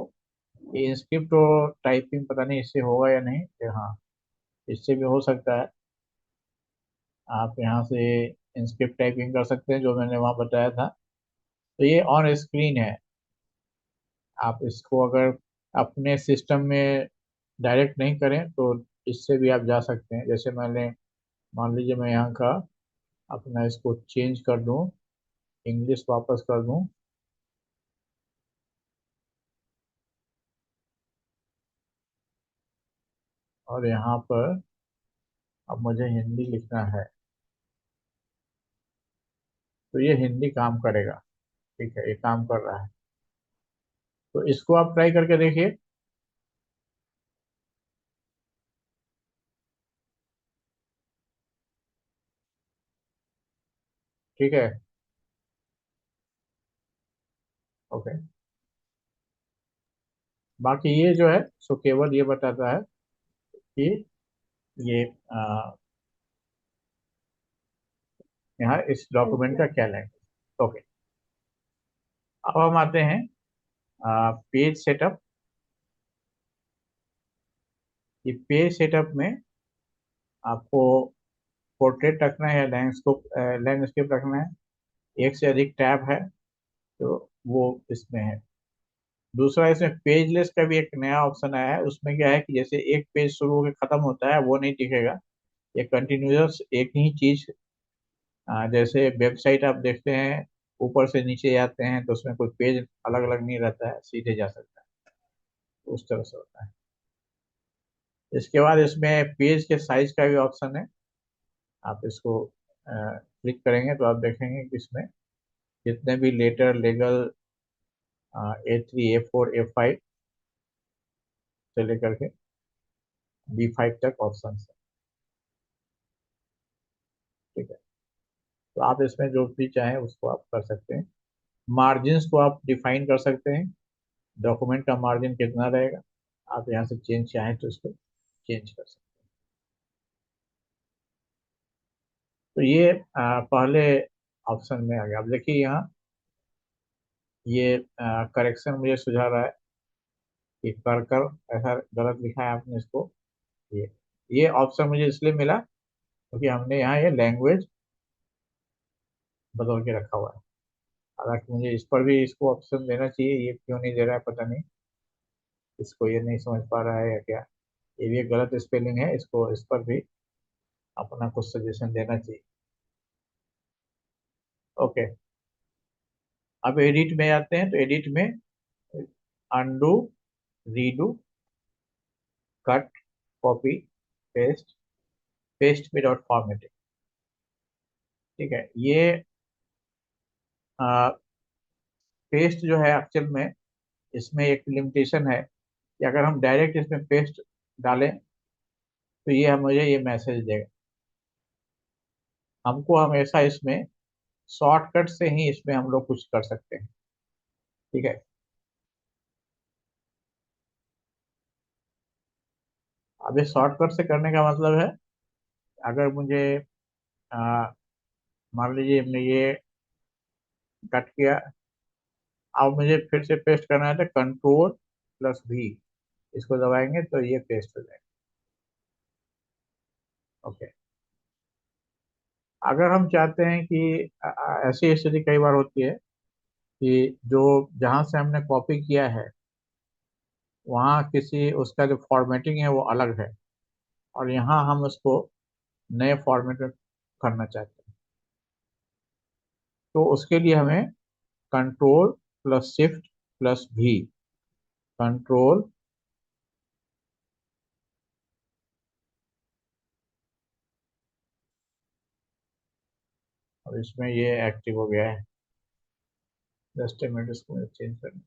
ये स्क्रिप्ट और टाइपिंग पता नहीं इससे होगा या नहीं, हाँ इससे भी हो सकता है। आप यहाँ से इंस्क्रिप्ट टाइपिंग कर सकते हैं, जो मैंने वहाँ बताया था। तो ये ऑन स्क्रीन है, आप इसको अगर अपने सिस्टम में डायरेक्ट नहीं करें तो इससे भी आप जा सकते हैं। जैसे मैंने, मान लीजिए मैं यहाँ का अपना इसको चेंज कर दूँ, इंग्लिश वापस कर दूँ, और यहाँ पर अब मुझे हिंदी लिखना है। तो ये हिंदी काम करेगा। ठीक है, ये काम कर रहा है। तो इसको आप ट्राई करके देखिए। ठीक है। ओके। बाकी ये जो है सो केवल ये बताता है कि ये यहाँ इस डॉक्यूमेंट का क्या लैंग्वेज। ओके। अब हम आते हैं पेज सेटअप। ये पेज सेटअप में आपको पोर्ट्रेट रखना है या लैंडस्केप रखना है। एक से अधिक टैब है तो वो इसमें है। दूसरा, इसमें पेजलेस का भी एक नया ऑप्शन आया है। उसमें क्या है कि जैसे एक पेज शुरू होकर खत्म होता है वो नहीं दिखेगा। ये कंटिन्यूअस एक ही चीज, जैसे वेबसाइट आप देखते हैं ऊपर से नीचे जाते हैं तो उसमें कोई पेज अलग अलग नहीं रहता है, सीधे जा सकता है। तो उस तरह से होता है। इसके बाद इसमें पेज के साइज का भी ऑप्शन है। आप इसको क्लिक करेंगे तो आप देखेंगे कि इसमें जितने भी letter legal A3 A4 A5 से लेकर के B5 तक ऑप्शन है। ठीक है। तो आप इसमें जो भी चाहें उसको आप कर सकते हैं। मार्जिन्स को आप डिफाइन कर सकते हैं। डॉक्यूमेंट का मार्जिन कितना रहेगा, आप यहाँ से चेंज चाहें तो इसको चेंज कर सकते हैं। तो ये पहले ऑप्शन में आ गया। अब देखिए यहाँ ये करेक्शन मुझे सुझा रहा है कि कर ऐसा गलत लिखा है आपने इसको। ये ये ऑप्शन मुझे इसलिए मिला क्योंकि हमने यहाँ ये लैंग्वेज बदल के रखा हुआ है। हालांकि मुझे इस पर भी इसको ऑप्शन देना चाहिए, ये क्यों नहीं दे रहा है पता नहीं। इसको ये नहीं समझ पा रहा है या क्या। ये भी एक गलत स्पेलिंग है, इसको इस पर भी अपना कुछ सजेशन देना चाहिए। ओके। अब एडिट में आते हैं तो एडिट में undo, redo, cut, copy, paste, paste without formatting. ठीक है। ये पेस्ट जो है एक्चुअल में इसमें एक लिमिटेशन है कि अगर हम डायरेक्ट इसमें पेस्ट डालें तो ये हम मुझे ये मैसेज देगा। हमको हमेशा इसमें शॉर्टकट से ही इसमें हम लोग कुछ कर सकते हैं। ठीक है। अब ये शॉर्टकट से करने का मतलब है, अगर मुझे आ, मान लीजिए हमने ये कट किया, अब मुझे फिर से पेस्ट करना है तो Ctrl+V इसको दबाएंगे तो ये पेस्ट हो जाएगा। ओके। अगर हम चाहते हैं कि ऐसी स्थिति कई बार होती है कि जो जहां से हमने कॉपी किया है वहाँ किसी उसका जो फॉर्मेटिंग है वो अलग है, और यहाँ हम उसको नए फॉर्मेट में करना चाहते हैं। तो उसके लिए हमें Ctrl+Shift+V, कंट्रोल, और इसमें ये एक्टिव हो गया है। जस्ट ए मिनट, इसको चेंज करना।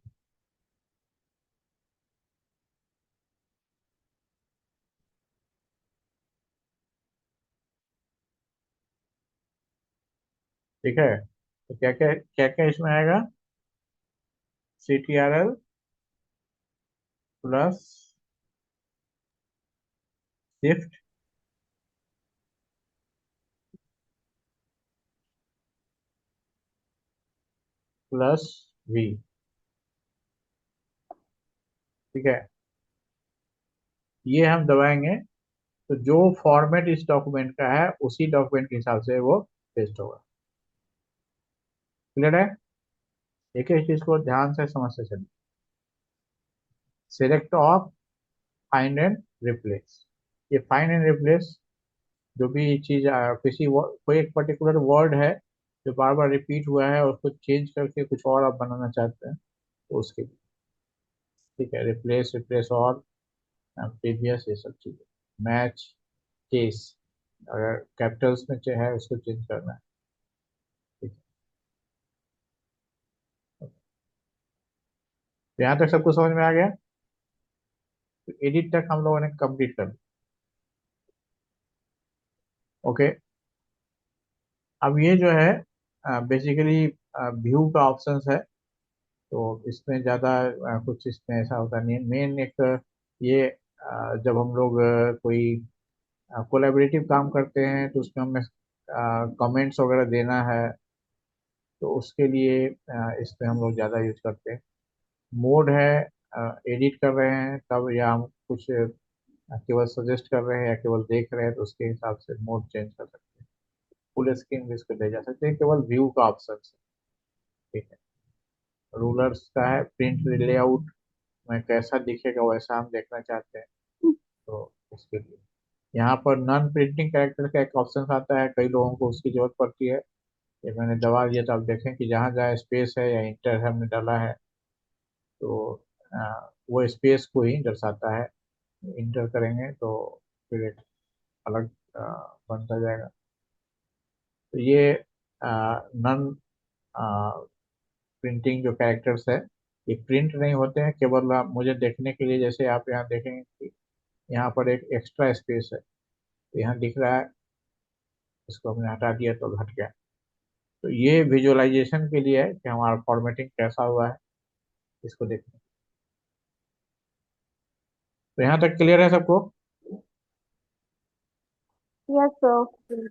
ठीक है। तो क्या क्या इसमें आएगा, Ctrl+Shift+V। ठीक है। ये हम दबाएंगे तो जो फॉर्मेट इस डॉक्यूमेंट का है उसी डॉक्यूमेंट के हिसाब से वो पेस्ट होगा। क्लियर है। एक एक चीज को ध्यान से समझते चलिए। Select of, find and replace. ये फाइंड एंड रिप्लेस जो भी चीज कोई एक पर्टिकुलर वर्ड है जो बार बार रिपीट हुआ है और उसको चेंज करके कुछ और आप बनाना चाहते हैं तो उसके लिए। ठीक है। रिप्लेस, रिप्लेस और प्रीवियस, ये सब चीजें। मैच, केस, अगर कैपिटल्स में है उसको चेंज करना है। ठीक है। तो यहाँ तक सबको समझ में आ गया। तो एडिट तक हम लोगों ने कंप्लीट कर दिया। ओके। अब ये जो है बेसिकली व्यू का ऑप्शंस है। तो इसमें ज़्यादा कुछ इसमें ऐसा होता नहीं है। मेन एक ये जब हम लोग कोई कोलैबोरेटिव काम करते हैं तो उसमें हमें कमेंट्स वगैरह देना है, तो उसके लिए इसमें हम लोग ज़्यादा यूज करते हैं। मोड है, एडिट कर रहे हैं तब, या हम कुछ केवल सजेस्ट कर रहे हैं या केवल देख रहे हैं, तो उसके हिसाब से मोड चेंज कर सकते हैं। फुल स्क्रीन भी इसको ले जा सकते हैं, केवल व्यू का ऑप्शन है। ठीक है। रूलर्स का है प्रिंट लेआउट, में कैसा दिखेगा वैसा हम देखना चाहते हैं, तो उसके लिए यहाँ पर नॉन प्रिंटिंग कैरेक्टर का एक ऑप्शन आता है। कई लोगों को उसकी जरूरत पड़ती है। ये मैंने दबा दिया तो आप देखें कि जहाँ जहाँ स्पेस है या इंटर हमने डाला है, तो वो स्पेस को ही दर्शाता है। इंटर करेंगे तो फिर एक अलग बनता जाएगा। तो ये नॉन प्रिंटिंग जो कैरेक्टर्स है, ये प्रिंट नहीं होते हैं, केवल मुझे देखने के लिए, जैसे आप यहाँ देखेंगे कि यहाँ पर एक एक्स्ट्रा स्पेस है, तो यहाँ दिख रहा है, इसको हमने हटा दिया तो घट गया। तो ये विजुअलाइजेशन के लिए है कि हमारा फॉर्मेटिंग कैसा हुआ है, इसको देखने। तो यहाँ तक क्लियर है सबको। Yes sir.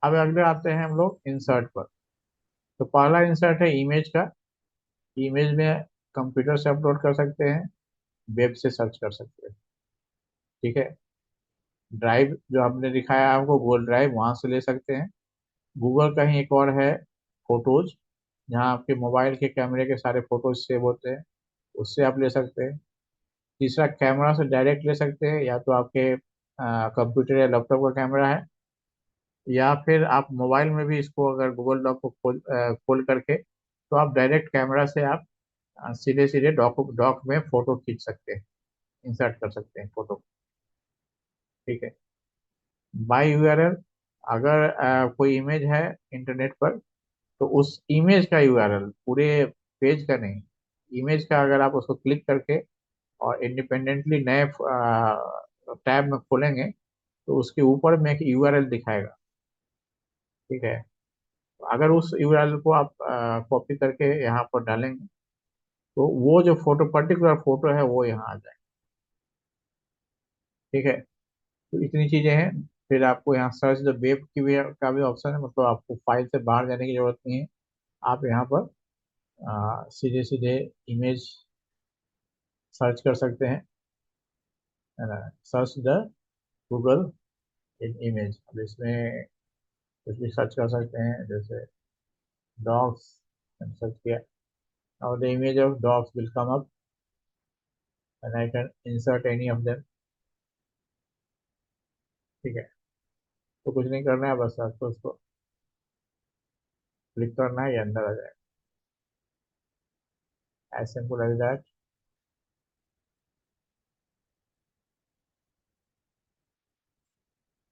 अब अगले आते हैं हम लोग इंसर्ट पर। तो पहला इंसर्ट है इमेज का। इमेज में कंप्यूटर से अपलोड कर सकते हैं, वेब से सर्च कर सकते हैं। ठीक है। ड्राइव जो आपने दिखाया आपको गूगल ड्राइव, वहां से ले सकते हैं। गूगल का ही एक और है फोटोज, जहाँ आपके मोबाइल के कैमरे के सारे फोटोज सेव होते हैं, उससे आप ले सकते हैं। तीसरा, कैमरा से डायरेक्ट ले सकते हैं, या तो आपके कंप्यूटर या लैपटॉप का कैमरा है, या फिर आप मोबाइल में भी इसको अगर गूगल डॉक को खोल करके, तो आप डायरेक्ट कैमरा से आप सीधे सीधे डॉक डॉक में फोटो खींच सकते हैं, इंसर्ट कर सकते हैं फोटो। ठीक है। बाय यूआरएल, अगर कोई इमेज है इंटरनेट पर, तो उस इमेज का यूआरएल, पूरे पेज का नहीं, इमेज का अगर आप उसको क्लिक करके और इंडिपेंडेंटली नए टैब में खोलेंगे, तो उसके ऊपर में एक यूआरएल दिखाएगा। ठीक है। तो अगर उस यूआरएल को आप कॉपी करके यहाँ पर डालेंगे, तो वो जो फोटो, पर्टिकुलर फोटो है, वो यहाँ आ जाए। ठीक है। तो इतनी चीजें हैं। फिर आपको यहाँ सर्च द वेब की भी का भी ऑप्शन है, मतलब आपको फाइल से बाहर जाने की जरूरत नहीं है। आप यहाँ पर सीधे सीधे इमेज सर्च कर सकते हैं, है ना। Search the Google in image. अब इसमें कुछ भी सर्च कर सकते हैं, जैसे डॉग्स सर्च किया, और the image of dogs will come up and I can insert any of them. ठीक है। तो कुछ नहीं करना है, बस आपको उसको क्लिक करना है, ये अंदर आ जाएगा। As simple as that.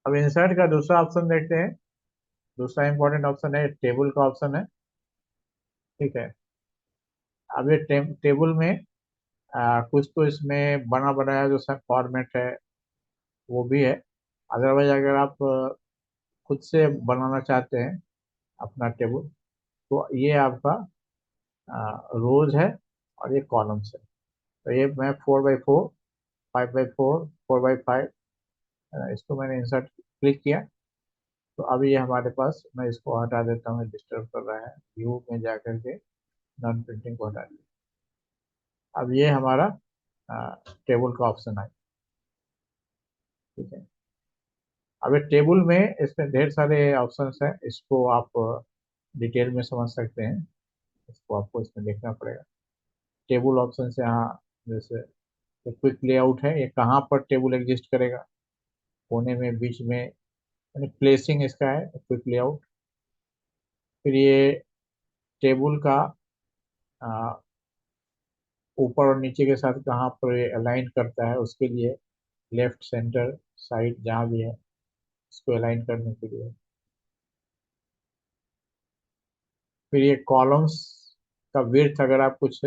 अब इंसर्ट का दूसरा ऑप्शन देखते हैं। दूसरा इंपॉर्टेंट ऑप्शन है, टेबल का ऑप्शन है। ठीक है। अब ये टेबल में कुछ तो इसमें बना बनाया जो सब फॉर्मेट है, वो भी है। अदरवाइज अगर आप खुद से बनाना चाहते हैं अपना टेबल, तो ये आपका रोज है और ये कॉलम्स है। तो ये मैं 4x4, 5x4, 4x5, इसको मैंने इंसर्ट क्लिक किया। तो अभी ये हमारे पास, मैं इसको हटा देता हूँ, डिस्टर्ब कर रहा है। व्यू में जाकर के नॉन प्रिंटिंग को हटा दिया। अब ये हमारा टेबल का ऑप्शन है। ठीक है। अब ये टेबल में, इसमें ढेर सारे ऑप्शंस हैं, इसको आप डिटेल में समझ सकते हैं। इसको आपको इसमें देखना पड़ेगा। टेबल ऑप्शन से यहाँ, जैसे क्विक लेआउट है, ये कहाँ पर टेबल एग्जिस्ट करेगा, कोने में, बीच में, यानी प्लेसिंग इसका है क्विक लेआउट। फिर ये टेबल का आ, ऊपर और नीचे के साथ कहाँ पर अलाइन करता है, उसके लिए लेफ्ट, सेंटर, साइड, जहाँ भी है, इसको अलाइन करने के लिए। फिर ये कॉलम्स का विड्थ, अगर आप कुछ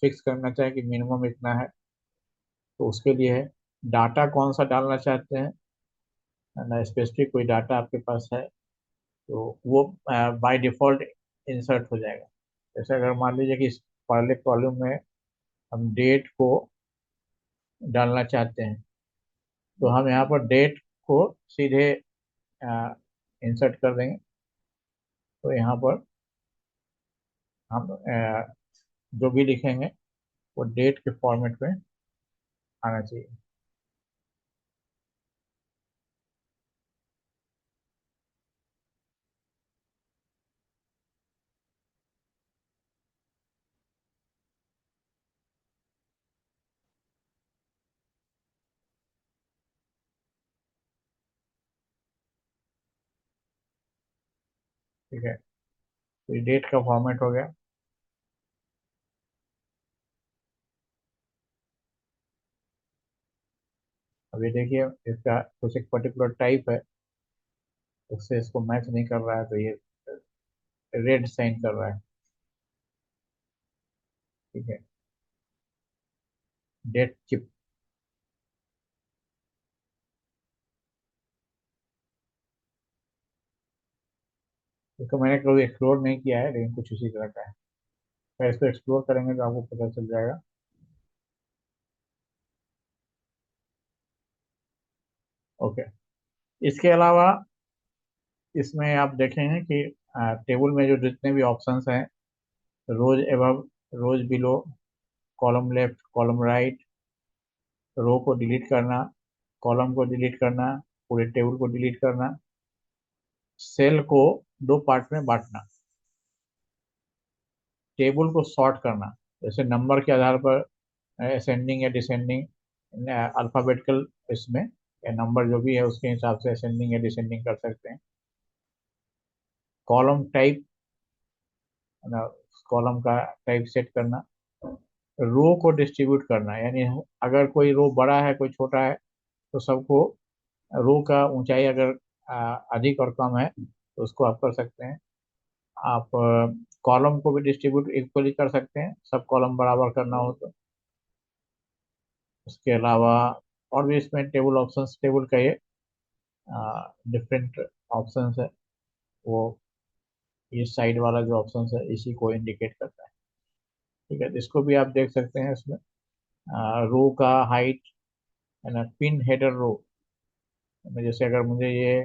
फिक्स करना चाहें कि मिनिमम इतना है, तो उसके लिए है। डाटा कौन सा डालना चाहते हैं, ना स्पेसिफिक कोई डाटा आपके पास है तो वो बाय डिफॉल्ट इंसर्ट हो जाएगा। जैसे अगर मान लीजिए कि इस पहले कॉलम में हम डेट को डालना चाहते हैं, तो हम यहाँ पर डेट को सीधे इंसर्ट कर देंगे। तो यहाँ पर हम जो भी लिखेंगे वो डेट के फॉर्मेट में आना चाहिए। ठीक है, तो ये डेट का फॉर्मेट हो गया। अब ये देखिए, इसका कुछ एक पर्टिकुलर टाइप है, उससे इसको मैच नहीं कर रहा है, तो ये रेड साइन कर रहा है। ठीक है, डेट चिप। इसको मैंने कभी एक्सप्लोर नहीं किया है, लेकिन कुछ उसी तरह का है। अगर इसको एक्सप्लोर करेंगे तो आपको पता चल जाएगा। ओके, इसके अलावा इसमें आप देखेंगे कि टेबल में जो जितने भी ऑप्शंस हैं, rows above, rows below, column left, column right, row को डिलीट करना, कॉलम को डिलीट करना, पूरे टेबल को डिलीट करना, सेल को दो पार्ट में बांटना, टेबल को सॉर्ट करना, जैसे नंबर के आधार पर असेंडिंग या डिसेंडिंग अल्फाबेटिकल, इसमें या नंबर जो भी है उसके हिसाब से असेंडिंग या डिसेंडिंग कर सकते हैं। कॉलम टाइप, कॉलम का टाइप सेट करना, रो को डिस्ट्रीब्यूट करना, यानी अगर कोई रो बड़ा है कोई छोटा है तो सबको, रो का ऊंचाई अगर अधिक और कम है तो उसको आप कर सकते हैं। आप कॉलम को भी डिस्ट्रीब्यूट इक्वली कर सकते हैं, सब कॉलम बराबर करना हो तो। उसके अलावा और भी इसमें टेबल ऑप्शंस, टेबल का ये डिफरेंट ऑप्शंस है, वो ये साइड वाला जो ऑप्शंस है इसी को इंडिकेट करता है। ठीक है, तो इसको भी आप देख सकते हैं इसमें। रो का हाइट है ना, पिन हेडर रो, जैसे अगर मुझे ये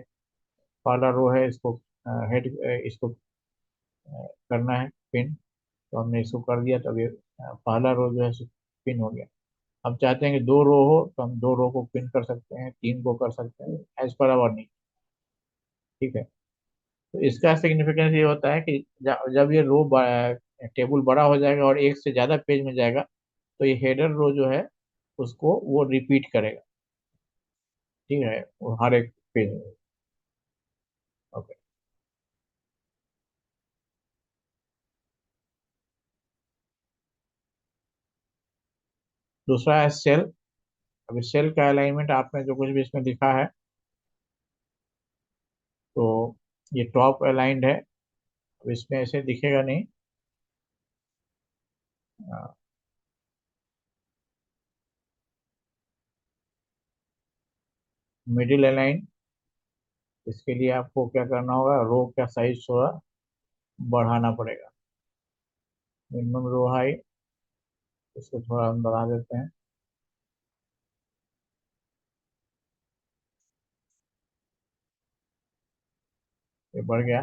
पहला रो है, इसको हेड, इसको करना है पिन, तो हमने इसको कर दिया, तो अब ये पहला रो जो है पिन हो गया। हम चाहते हैं कि दो रो हो तो हम दो रो को पिन कर सकते हैं, तीन को कर सकते हैं, एज पर आवर नीड। ठीक है, तो इसका सिग्निफिकेंस ये होता है कि जब ये रो टेबल बड़ा हो जाएगा और एक से ज्यादा पेज में जाएगा, तो ये हेडर रो जो है उसको वो रिपीट करेगा। ठीक है, वो हर एक पेज में। ओके, दूसरा है सेल। अभी सेल का अलाइनमेंट आपने जो कुछ भी इसमें लिखा है, तो ये टॉप अलाइंड है। अब इसमें ऐसे दिखेगा नहीं, मिडिल अलाइन। इसके लिए आपको क्या करना होगा, रो का साइज थोड़ा बढ़ाना पड़ेगा। मिनिमम रो हाइट, इसको थोड़ा हम बढ़ा देते हैं, ये बढ़ गया।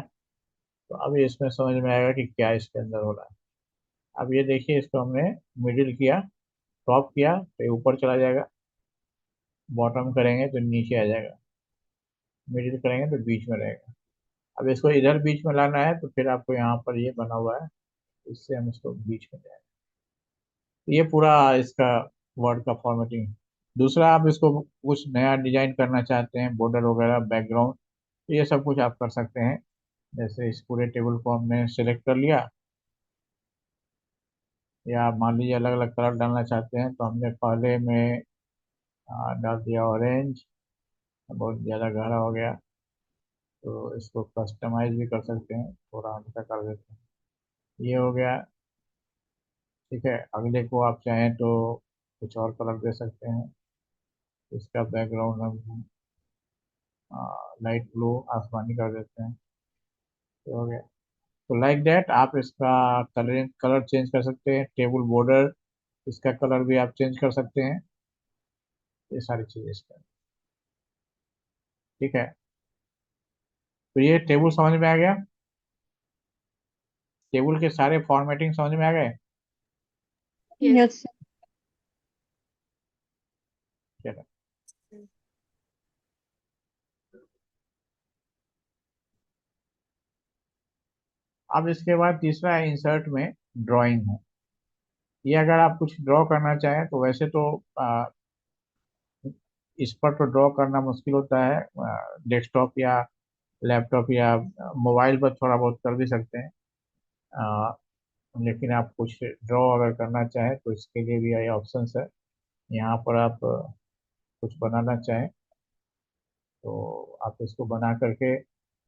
तो अभी इसमें समझ में आएगा कि क्या इसके अंदर हो रहा है। अब ये देखिए, इसको हमने मिडिल किया, टॉप किया तो ये ऊपर चला जाएगा, बॉटम करेंगे तो नीचे आ जाएगा, मिडिल करेंगे तो बीच में रहेगा। अब इसको इधर बीच में लाना है, तो फिर आपको यहाँ पर ये बना हुआ है, इससे हम इसको बीच में जाएंगे। तो ये पूरा इसका वर्ड का फॉर्मेटिंग। दूसरा, आप इसको कुछ नया डिजाइन करना चाहते हैं, बॉर्डर वगैरह, बैकग्राउंड, तो ये सब कुछ आप कर सकते हैं। जैसे इस पूरे टेबल को हमने सेलेक्ट कर लिया, या मान लीजिए अलग अलग कलर डालना चाहते हैं, तो हमने पहले में डाल दिया ऑरेंज, बहुत ज़्यादा गहरा हो गया, तो इसको कस्टमाइज भी कर सकते हैं, थोड़ा हल्का कर देते हैं, ये हो गया। ठीक है, अगले को आप चाहें तो कुछ और कलर दे सकते हैं। इसका बैकग्राउंड हम लाइट ब्लू आसमानी कर देते हैं, तो हो गया। तो लाइक दैट आप इसका कलरिंग कलर चेंज कर सकते हैं, टेबल बॉर्डर इसका कलर भी आप चेंज कर सकते हैं, ये सारी चीजें इसका। ठीक है, तो ये टेबल समझ में आ गया, टेबल के सारे फॉर्मेटिंग समझ में आ गए। यस। यस। चलो, अब इसके बाद तीसरा इंसर्ट में ड्राइंग है। ये अगर आप कुछ ड्रॉ करना चाहें तो वैसे तो इस पर तो ड्रॉ करना मुश्किल होता है, डेस्कटॉप या लैपटॉप या मोबाइल पर थोड़ा बहुत कर भी सकते हैं। अ, लेकिन आप कुछ ड्रॉ अगर करना चाहें तो इसके लिए भी ये ऑप्शंस है। यहाँ पर आप कुछ बनाना चाहें तो आप इसको बना करके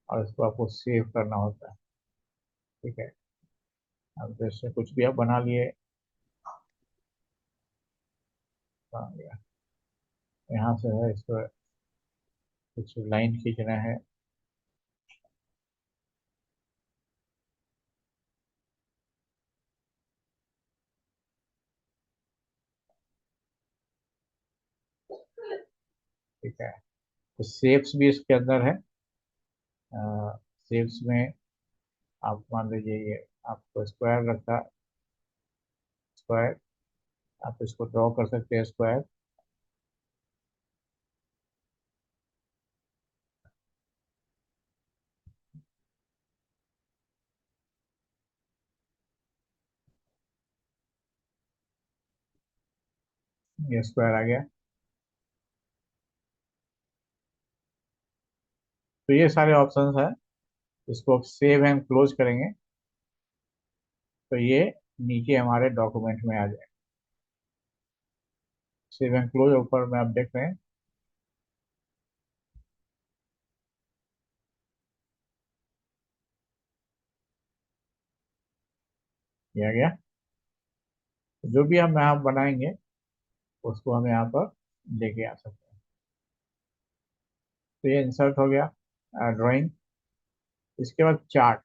और इसको आपको सेव करना होता है। ठीक है, अब जैसे कुछ भी आप बना लिए, बना लिया। यहाँ से है इसको कुछ लाइन खींचना है, ठीक है। तो शेप्स भी इसके अंदर है। शेप्स में आप मान लीजिए ये आपको स्क्वायर रखा, स्क्वायर आप इसको ड्रॉ कर सकते हैं स्क्वायर। ये स्क्वायर आ गया। तो ये सारे ऑप्शंस हैं, इसको सेव एंड क्लोज करेंगे तो ये नीचे हमारे डॉक्यूमेंट में आ जाए। सेव एंड क्लोज ऊपर में आप देख रहे हैं। ये आ गया। जो भी हम यहाँ बनाएंगे उसको हम यहाँ पर लेके आ सकते हैं। तो ये इंसर्ट हो गया ड्राइंग। इसके बाद चार्ट।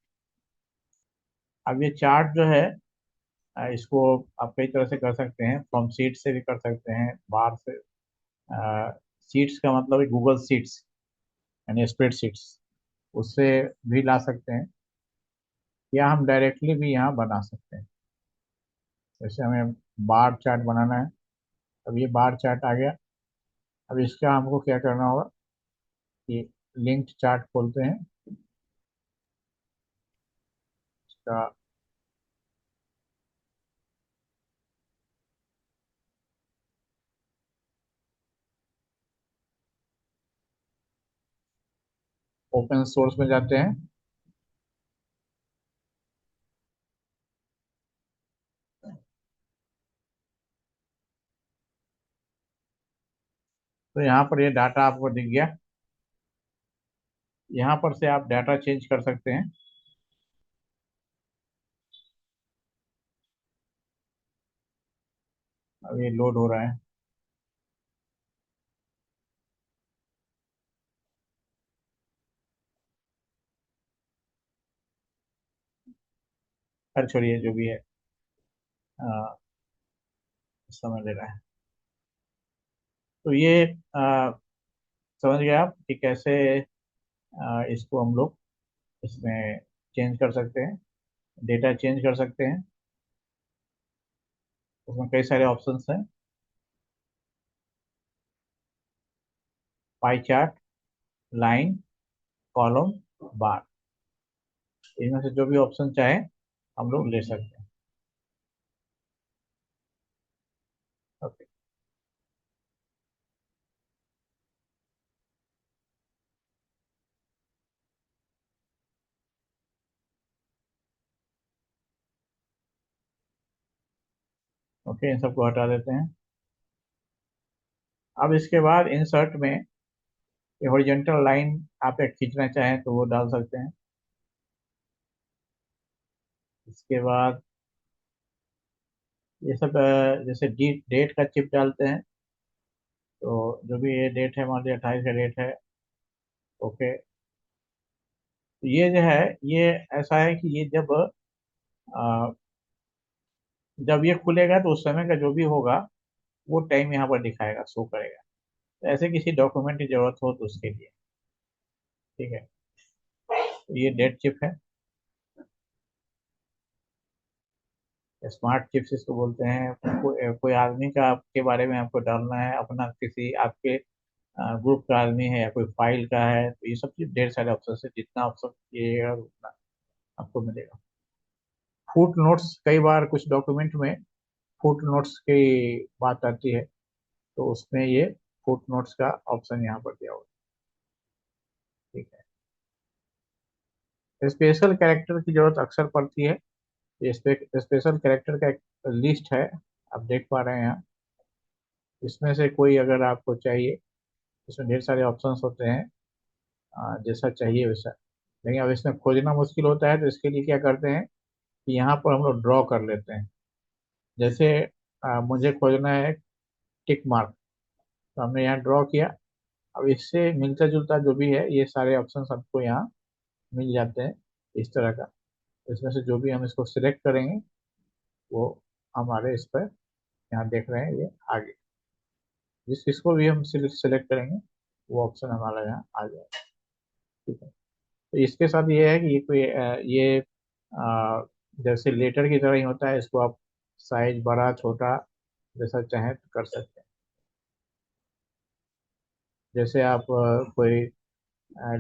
अब ये चार्ट जो है इसको आप कई तरह से कर सकते हैं, फ्रॉम शीट से भी कर सकते हैं, बाहर से। शीट्स का मतलब है गूगल शीट्स यानी स्प्रेड शीट्स, उससे भी ला सकते हैं, या हम डायरेक्टली भी यहाँ बना सकते हैं। जैसे हमें बार चार्ट बनाना है, अब ये बार चार्ट आ गया। अब इसका हमको क्या करना होगा कि लिंक्ड चार्ट खोलते हैं, इसका ओपन सोर्स में जाते हैं। तो यहाँ पर ये डाटा आपको दिख गया, यहाँ पर से आप डाटा चेंज कर सकते हैं। अब ये लोड हो रहा है। खैर छोड़िए जो भी है, अ, समझ ले रहा है। तो ये समझ गए आप कि कैसे इसको हम लोग इसमें चेंज कर सकते हैं, डेटा चेंज कर सकते हैं। उसमें कई सारे ऑप्शंस हैं, पाई चार्ट, लाइन, कॉलम, बार। इनमें से जो भी ऑप्शन चाहे हम लोग ले सकते हैं। ओके। ओके, इन सबको हटा देते हैं। अब इसके बाद इंसर्ट में हॉरिजॉन्टल लाइन आप एक खींचना चाहें तो वो डाल सकते हैं। इसके बाद ये सब जैसे डेट का चिप डालते हैं, तो जो भी ये डेट है, मान लीजिए 28 का डेट है। ओके। तो ये जो है, ये ऐसा है कि ये अ, जब ये खुलेगा तो उस समय का जो भी होगा वो टाइम यहाँ पर दिखाएगा, शो करेगा। तो ऐसे किसी डॉक्यूमेंट की जरूरत हो तो उसके लिए। ठीक है। तो ये डेट चिप है, स्मार्ट चिप्स इसको बोलते हैं। कोई आदमी का आपके बारे में आपको डालना है, अपना किसी आपके ग्रुप का आदमी है या कोई फाइल का है, तो ये सब चीज ढेर सारे ऑप्शन है, जितना ऑप्शन किएगा उतना आपको मिलेगा। फुट नोट्स, कई बार कुछ डॉक्यूमेंट में फुट नोट्स की बात आती है, तो उसमें ये फुट नोट्स का ऑप्शन यहाँ पर दिया हुआ है। ठीक है। स्पेशल कैरेक्टर की जरूरत अक्सर पड़ती है। ये स्पेशल कैरेक्टर का एक लिस्ट है, आप देख पा रहे हैं यहाँ। इसमें से कोई अगर आपको चाहिए, इसमें ढेर सारे ऑप्शंस होते हैं, जैसा चाहिए वैसा। लेकिन अब इसमें खोजना मुश्किल होता है, तो इसके लिए क्या करते हैं कि यहाँ पर हम लोग ड्रॉ कर लेते हैं। जैसे मुझे खोजना है टिक मार्क, तो हमने यहाँ ड्रॉ किया। अब इससे मिलता जुलता जो भी है, ये सारे ऑप्शन हमको यहाँ मिल जाते हैं इस तरह का। इसमें से जो भी हम इसको सिलेक्ट करेंगे वो हमारे इस पर, यहाँ देख रहे हैं ये आगे, जिसको भी हम सिलेक्ट करेंगे वो ऑप्शन हमारा यहाँ आ जाएगा। ठीक है। तो इसके साथ ये है कि ये कोई जैसे लेटर की तरह ही होता है, इसको आप साइज बड़ा छोटा जैसा चाहें तो कर सकते हैं। जैसे आप कोई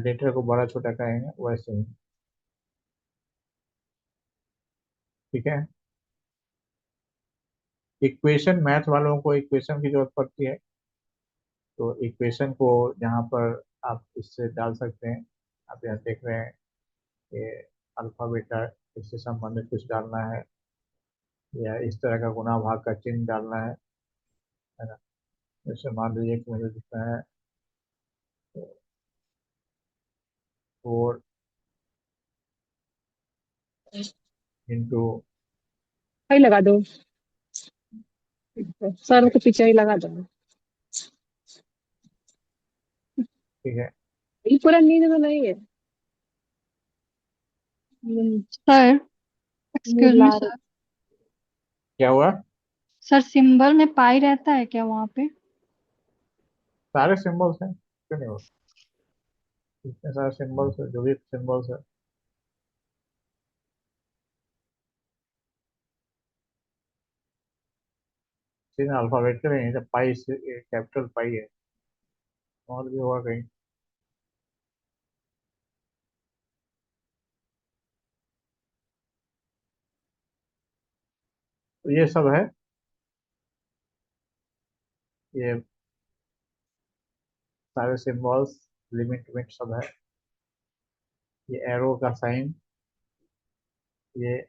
लेटर को बड़ा छोटा करेंगे वैसे ही। ठीक है। इक्वेशन, मैथ वालों को इक्वेशन की जरूरत पड़ती है, तो इक्वेशन को यहाँ पर आप इससे डाल सकते हैं। आप यहाँ देख रहे हैं ये अल्फा बीटा, इससे संबंधित कुछ डालना है, या इस तरह का गुणा भाग का चिन्ह डालना है ना। जैसे मान लीजिए कि मुझे लिखना है 4 इंटू। वही लगा दो, सर को पीछे ही लगा दो। ठीक है। ये पूरा नींद में नहीं है। सर, नींद एक्सक्यूज मी ला रही। सर। क्या हुआ? सर, सिंबल में पाई रहता है क्या वहाँ पे? सारे सिंबल्स हैं, क्यों नहीं हो? इतने सारे सिंबल्स है, जो भी सिंबल्स है। सीधे अल्फाबेट के नहीं, जब पाई से कैपिटल पाई है, स्मॉल भी होगा कहीं। तो ये सब है, ये सारे सिंबल्स, लिमिट विमिट सब है। ये एरो का साइन, ये।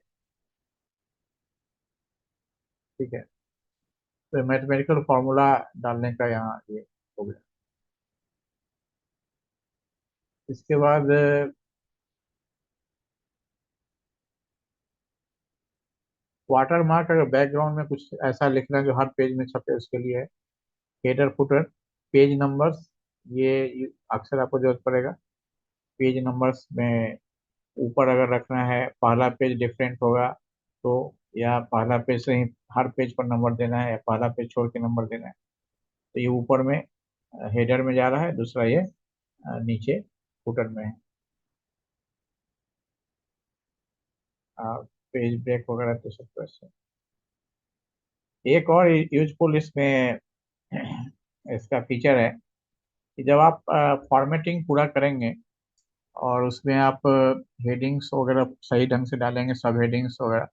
ठीक है। तो मैथमेटिकल फॉर्मूला डालने का यहाँ ये हो गया। इसके बाद वाटर मार्क, अगर बैकग्राउंड में कुछ ऐसा लिखना है जो हर पेज में छपे, उसके लिए है। हेडर फुटर, पेज नंबर्स, ये अक्सर आपको जरूरत पड़ेगा। पेज नंबर्स में ऊपर अगर रखना है, पहला पेज डिफरेंट होगा तो, या पहला पेज से ही हर पेज पर नंबर देना है, या पहला पेज छोड़ के नंबर देना है, तो ये ऊपर में हेडर में जा रहा है, दूसरा ये नीचे फुटर में है। पेज ब्रेक वगैरह तो सब कैसे। एक और यूजफुल इसमें इसका फीचर है कि जब आप फॉर्मेटिंग पूरा करेंगे और उसमें आप हेडिंग्स वगैरह सही ढंग से डालेंगे, सब हेडिंग्स वगैरह,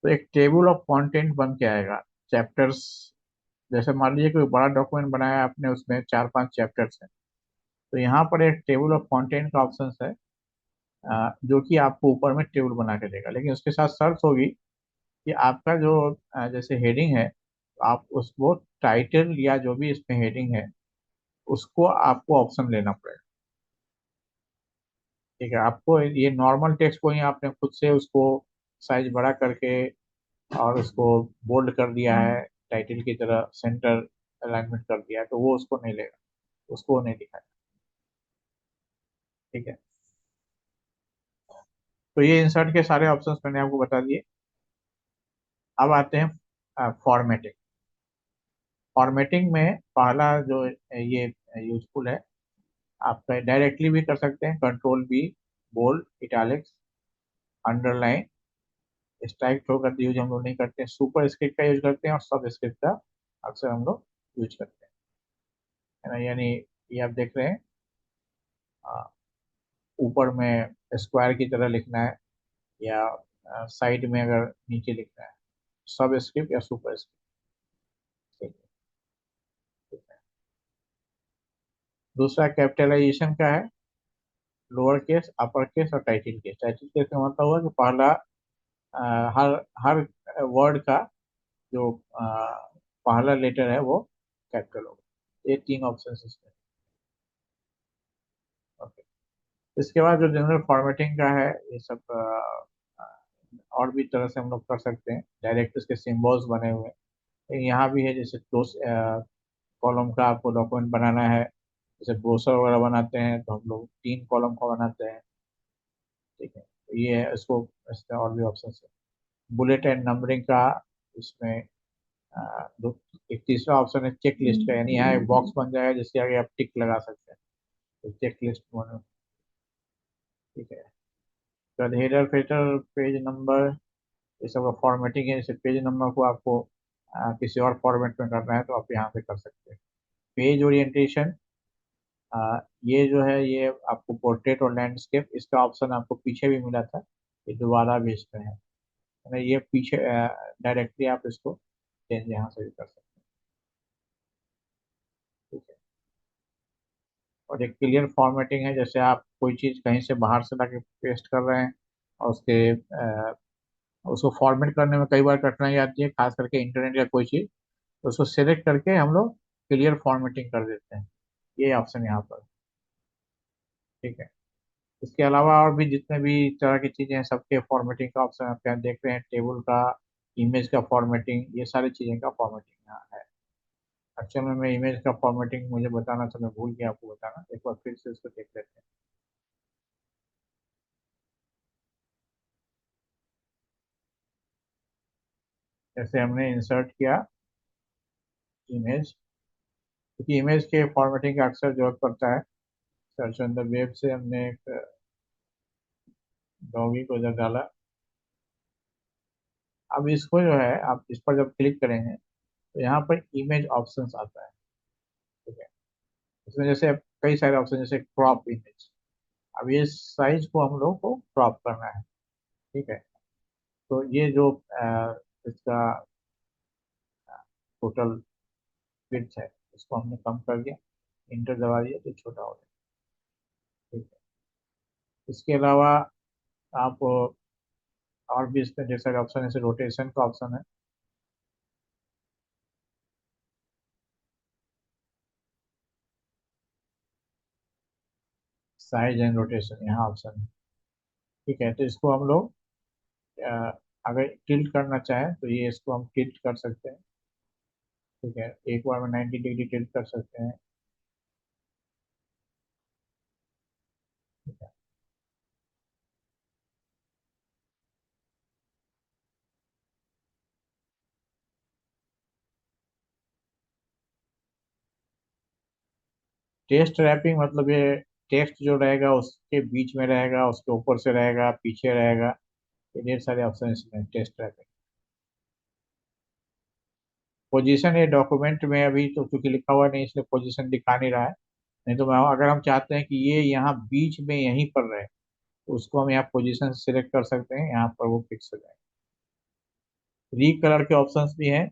तो एक टेबल ऑफ कंटेंट बन के आएगा। चैप्टर्स, जैसे मान लीजिए कोई बड़ा डॉक्यूमेंट बनाया आपने, उसमें 4-5 चैप्टर्स हैं, तो यहाँ पर एक टेबल ऑफ कंटेंट का ऑप्शन है, जो कि आपको ऊपर में टेबल बना के देगा। लेकिन उसके साथ शर्त होगी कि आपका जो जैसे हेडिंग है, तो आप उसको टाइटल या जो भी इसमें हेडिंग है, उसको आपको ऑप्शन लेना पड़ेगा। ठीक है। आपको ये नॉर्मल टेक्स्ट को ही आपने खुद से उसको साइज बड़ा करके और उसको बोल्ड कर दिया है, टाइटल की तरह सेंटर अलाइनमेंट कर दिया है, तो वो उसको नहीं लेगा, उसको नहीं दिखाएगा। ठीक है, तो ये इंसर्ट के सारे ऑप्शंस मैंने आपको बता दिए। अब आते हैं फॉर्मेटिंग। फॉर्मेटिंग में पहला जो ये यूजफुल है, आप डायरेक्टली भी कर सकते हैं, control B, bold, italics, underline, strike through का यूज हम लोग नहीं करते हैं, सुपर स्क्रिप्ट का यूज करते हैं, और सब स्क्रिप्ट का अक्सर हम लोग यूज करते हैं, है ना। यानी ये आप देख रहे हैं, अ, ऊपर में स्क्वायर की तरह लिखना है, या साइड में अगर नीचे लिखना है, सब स्क्रिप्ट या सुपर स्क्रिप्ट। ठीक है, ठीक है। दूसरा कैपिटलाइजेशन का है, लोअर केस, अपर केस और टाइटल केस। टाइटल केस का मतलब हुआ कि पहला हर हर वर्ड का जो पहला लेटर है वो कैपिटल होगा। ये तीन ऑप्शन इसमें। ओके, इसके बाद जो जनरल फॉर्मेटिंग का है, ये सब और भी तरह से हम लोग कर सकते हैं, डायरेक्ट इसके सिम्बल्स बने हुए हैं। यहाँ भी है, जैसे क्लोज कॉलम का आपको डॉक्यूमेंट बनाना है, जैसे ब्रोशर वगैरह बनाते हैं तो हम लोग 3 कॉलम का बनाते हैं। ठीक है, तो ये है, इसको इसका और भी ऑप्शन है। बुलेट एंड नंबरिंग का, इसमें दो, एक तीसरा ऑप्शन है चेक लिस्ट का, यानी यहाँ एक बॉक्स बन जाएगा जिसके आगे आप टिक लगा सकते हैं, तो चेक लिस्ट बने। ठीक है, तो हेडर, फेटर, पेज नंबर, ये सब का फॉर्मेटिंग है। जैसे पेज नंबर को आपको किसी और फॉर्मेट में करना है तो आप यहाँ पे कर सकते हैं। पेज ओरिएंटेशन, ये जो है, ये आपको पोर्ट्रेट और लैंडस्केप, इसका ऑप्शन आपको पीछे भी मिला था, ये दोबारा भी इसमें है, ये पीछे डायरेक्टली आप इसको चेंज यहाँ से भी कर सकते हैं। ठीक है, और एक क्लियर फॉर्मेटिंग है, जैसे आप कोई चीज़ कहीं से बाहर से लाके पेस्ट कर रहे हैं, और उसको फॉर्मेट करने में कई बार कठिनाई आती है, खास करके इंटरनेट या कोई चीज़, तो उसको सिलेक्ट करके हम लोग क्लियर फॉर्मेटिंग कर देते हैं। ये ऑप्शन यहाँ पर। ठीक है, इसके अलावा और भी जितने भी तरह की चीज़ें हैं, सबके फॉर्मेटिंग का ऑप्शन आप यहाँ देख रहे हैं, टेबल का, इमेज का फॉर्मेटिंग, ये सारी चीज़ें का फॉर्मेटिंग यहाँ है। एक्चुअल में मैं इमेज का फॉर्मेटिंग मुझे बताना था, मैं भूल गया आपको बताना, एक बार फिर से इसको देख लेते हैं। जैसे हमने इंसर्ट किया इमेज, क्योंकि इमेज के फॉर्मेटिंग का अक्सर जरूरत पड़ता है। सर्च ऑन द वेब से हमने एक डॉगी को इधर डाला। अब इसको जो है, आप इस पर जब क्लिक करेंगे तो यहाँ पर इमेज ऑप्शंस आता है। ठीक है, इसमें जैसे कई सारे ऑप्शन, जैसे क्रॉप इमेज, अब ये साइज को हम लोग को क्रॉप करना है। ठीक है, तो ये जो इसका टोटल विड्थ है, इसको हमने कम कर दिया, इंटर दबा दिया तो छोटा हो गया। ठीक है, इसके अलावा आप और भी इसमें ढेर सारे ऑप्शन है, जैसे रोटेशन का ऑप्शन है, साइज एंड रोटेशन, यहाँ ऑप्शन है। ठीक है, तो इसको हम लोग अ, अगर टिल्ट करना चाहें तो ये इसको हम टिल्ट कर सकते हैं। ठीक है, एक बार में 90 डिग्री टिल्ट कर सकते हैं। ठीक है, टेस्ट रैपिंग मतलब ये टेक्स्ट जो रहेगा उसके बीच में रहेगा, उसके ऊपर से रहेगा, पीछे रहेगा, ये ढेर सारे ऑप्शन इसमें टेस्ट रैपिंग। पोजीशन, ये डॉक्यूमेंट में अभी तो चूंकि लिखा हुआ नहीं, इसलिए पोजीशन दिखा नहीं रहा है, नहीं तो मैं अगर हम चाहते हैं कि ये यहाँ बीच में यहीं पर रहे, तो उसको हम यहाँ पोजीशन सिलेक्ट कर सकते हैं, यहाँ पर वो फिक्स हो जाएगा। रीकलर के ऑप्शंस भी हैं।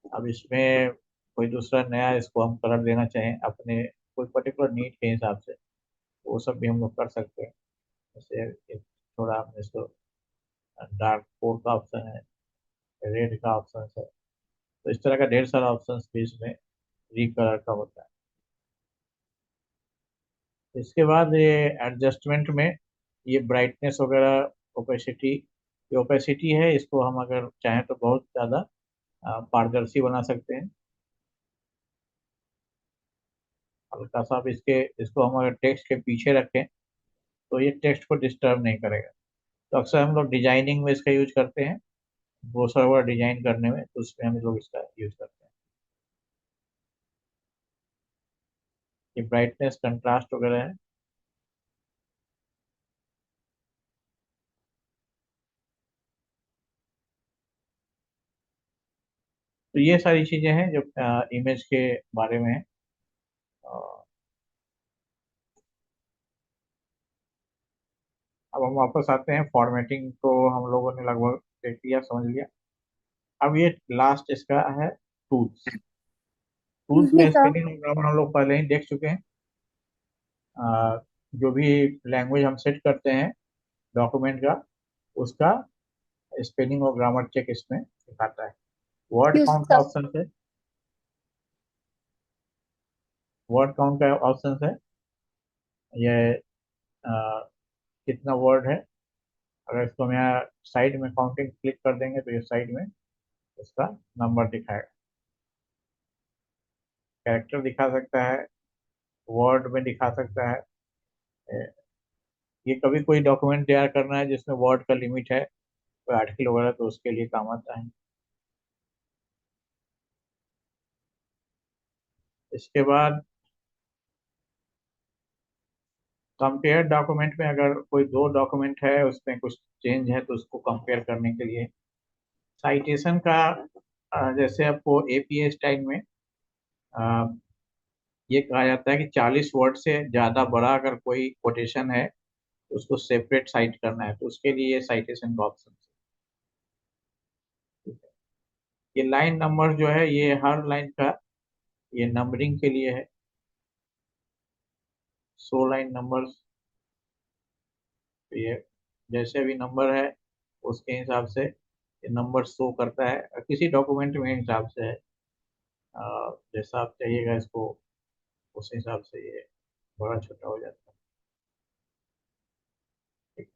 अब इसमें कोई दूसरा नया इसको हम कलर देना चाहें अपने कोई पर्टिकुलर नीड के हिसाब से, तो वो सब भी हम लोग कर सकते हैं। जैसे एक थोड़ा हम इसको डार्क कोड का ऑप्शन है, रेड का ऑप्शन है, तो इस तरह का ढेर सारा ऑप्शन भी इसमें रीकलर का होता है। इसके बाद ये एडजस्टमेंट में, ये ब्राइटनेस वगैरह, ओपेसिटी, ये ओपेसिटी है, इसको हम अगर चाहें तो बहुत ज़्यादा पारदर्शी बना सकते हैं। हल्का सा भी इसको हम अगर टेक्स्ट के पीछे रखें तो ये टेक्स्ट को डिस्टर्ब नहीं करेगा। तो अक्सर हम लोग डिजाइनिंग में इसका यूज करते हैं, ब्रोशर वगैरह डिजाइन करने में, तो उसमें हम लोग इसका यूज करते हैं। ये ब्राइटनेस कंट्रास्ट वगैरह है। तो ये सारी चीजें हैं जो इमेज के बारे में है। अब हम वापस आते हैं, फॉर्मेटिंग तो हम लोगों ने लगभग देख लिया, समझ लिया। अब ये लास्ट इसका है टूल्स। टूल्स जी में सर। स्पेलिंग और ग्रामर हम लोग पहले ही देख चुके हैं। अ, जो भी लैंग्वेज हम सेट करते हैं डॉक्यूमेंट का, उसका स्पेलिंग और ग्रामर चेक इसमें दिखाता है। वर्ड यस काउंट का सर। ऑप्शन है, वर्ड काउंट का ऑप्शन है। ये अ, कितना वर्ड है, अगर इसको हम यहाँ साइड में काउंटिंग क्लिक कर देंगे तो ये साइड में इसका नंबर दिखाएगा। कैरेक्टर दिखा सकता है, वर्ड में दिखा सकता है। ए, ये कभी कोई डॉक्यूमेंट तैयार करना है जिसमें वर्ड का लिमिट है, कोई आर्टिकल वगैरह, तो उसके लिए काम आता है। इसके बाद कंपेयर डॉक्यूमेंट में अगर कोई दो डॉक्यूमेंट है उसमें कुछ चेंज है तो उसको कंपेयर करने के लिए साइटेशन का, जैसे आपको एपीए स्टाइल में अ, ये कहा जाता है कि 40 वर्ड से ज़्यादा बड़ा अगर कोई कोटेशन है तो उसको सेपरेट साइट करना है, तो उसके लिए ये साइटेशन का ऑप्शन है। ये लाइन नंबर जो है ये हर लाइन का, ये नंबरिंग के लिए है। 100 लाइन नंबर्स, तो ये जैसे भी नंबर है उसके हिसाब से ये नंबर शो करता है, और किसी डॉक्यूमेंट में हिसाब से है। जैसा आप चाहिएगा इसको उस हिसाब से ये बड़ा छोटा हो जाता है। ठीक।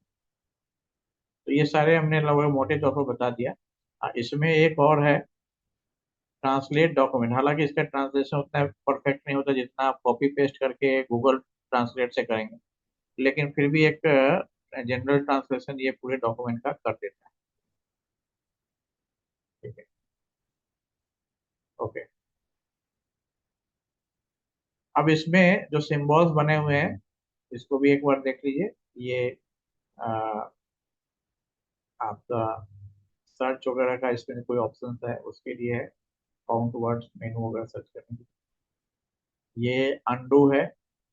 तो ये सारे हमने लगभग मोटे तौर पर बता दिया। इसमें एक और है, ट्रांसलेट डॉक्यूमेंट। हालांकि इसका ट्रांसलेशन उतना परफेक्ट नहीं होता जितना आप कॉपी पेस्ट करके गूगल ट्रांसलेट से करेंगे, लेकिन फिर भी एक जनरल ट्रांसलेशन ये पूरे डॉक्यूमेंट का कर देता है। ठीक है, ओके। अब इसमें जो सिंबल्स बने हुए हैं इसको भी एक बार देख लीजिए। ये अ, आपका सर्च वगैरह का इसमें कोई ऑप्शन है उसके लिए है, काउंट वर्ड्स मेनू वगैरह सर्च करने के लिए। ये अनडू है,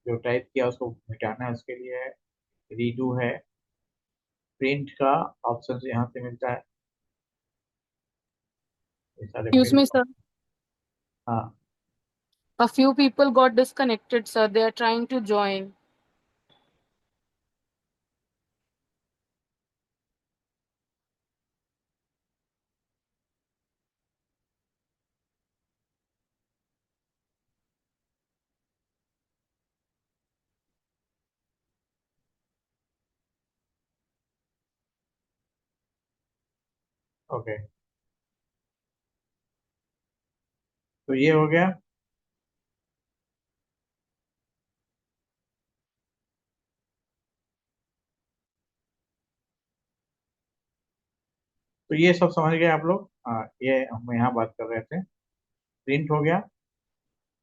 जो टाइप किया उसको मिटाना है उसके लिए है। रीडू है। प्रिंट का ऑप्शन यहाँ से मिलता है, ये सारे Excuse प्रिंट। me, sir. हाँ, A few people got disconnected, sir. They are trying to join. Okay, तो ये हो गया। तो ये सब समझ गए आप लोग। ये हम यहाँ बात कर रहे थे। प्रिंट हो गया।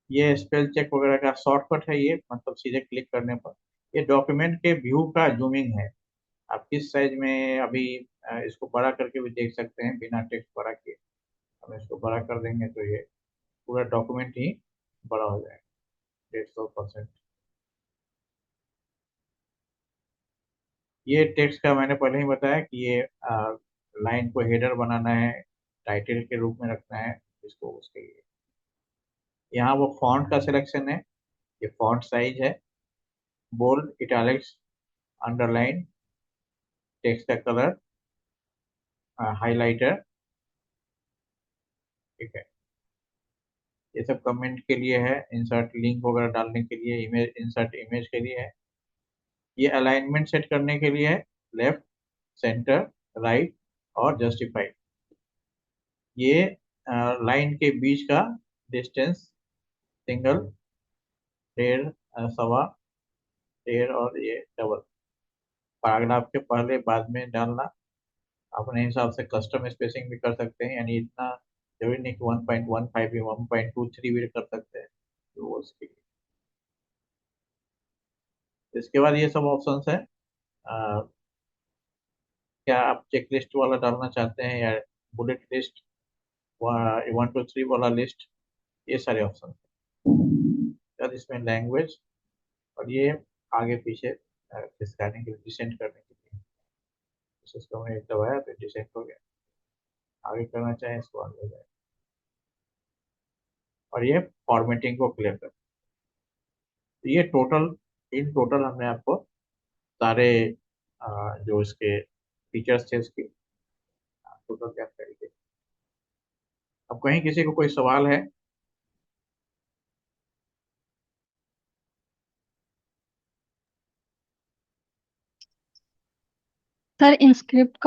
ये स्पेल चेक वगैरह का शॉर्टकट है, ये मतलब सीधे क्लिक करने पर ये डॉक्यूमेंट के व्यू का जूमिंग है। आप किस साइज में अभी इसको बड़ा करके भी देख सकते हैं, बिना टेक्स्ट बड़ा किए। हम इसको बड़ा कर देंगे तो ये पूरा डॉक्यूमेंट ही बड़ा हो जाएगा 150%। ये टेक्स्ट का मैंने पहले ही बताया कि ये लाइन को हेडर बनाना है, टाइटल के रूप में रखना है इसको, उसके लिए यहाँ वो फॉन्ट का सिलेक्शन है। ये फॉन्ट साइज है, बोल्ड, इटैलिक्स, अंडरलाइन, टेक्स्ट का कलर, हाइलाइटर। ठीक है, ये सब कमेंट के लिए है, इंसर्ट लिंक वगैरह डालने के लिए, इमेज इंसर्ट इमेज के लिए है। ये अलाइनमेंट सेट करने के लिए है, लेफ्ट, सेंटर, राइट, और जस्टिफाइड। ये लाइन के बीच का डिस्टेंस सिंगल, डेढ़, सवा, डेढ़ और ये डबल पैराग्राफ के पहले बाद में डालना। अपने हिसाब से कस्टम स्पेसिंग भी कर सकते हैं, यानी इतना जरूरी नहीं कि 1.15 भी, 1.23 भी कर सकते हैं तो वो उसके लिए। इसके बाद ये सब ऑप्शंस है। क्या आप चेक लिस्ट वाला डालना चाहते हैं या बुलेट लिस्ट, 1 to 3 वाला लिस्ट, ये सारे ऑप्शन है। इसमें लैंग्वेज और ये आगे पीछे खिसकाने के लिए, डिसेंड करने के लिए। तो इसको मैंने दबाया तो डिसेंड हो गया, आगे करना चाहें इसको आगे हो जाए। और ये फॉर्मेटिंग को क्लियर कर। तो ये टोटल, इन टोटल हमने आपको सारे जो इसके फीचर्स थे उसकी टोटल जानकारी दी। अब कहीं किसी को कोई सवाल है? Sir inscript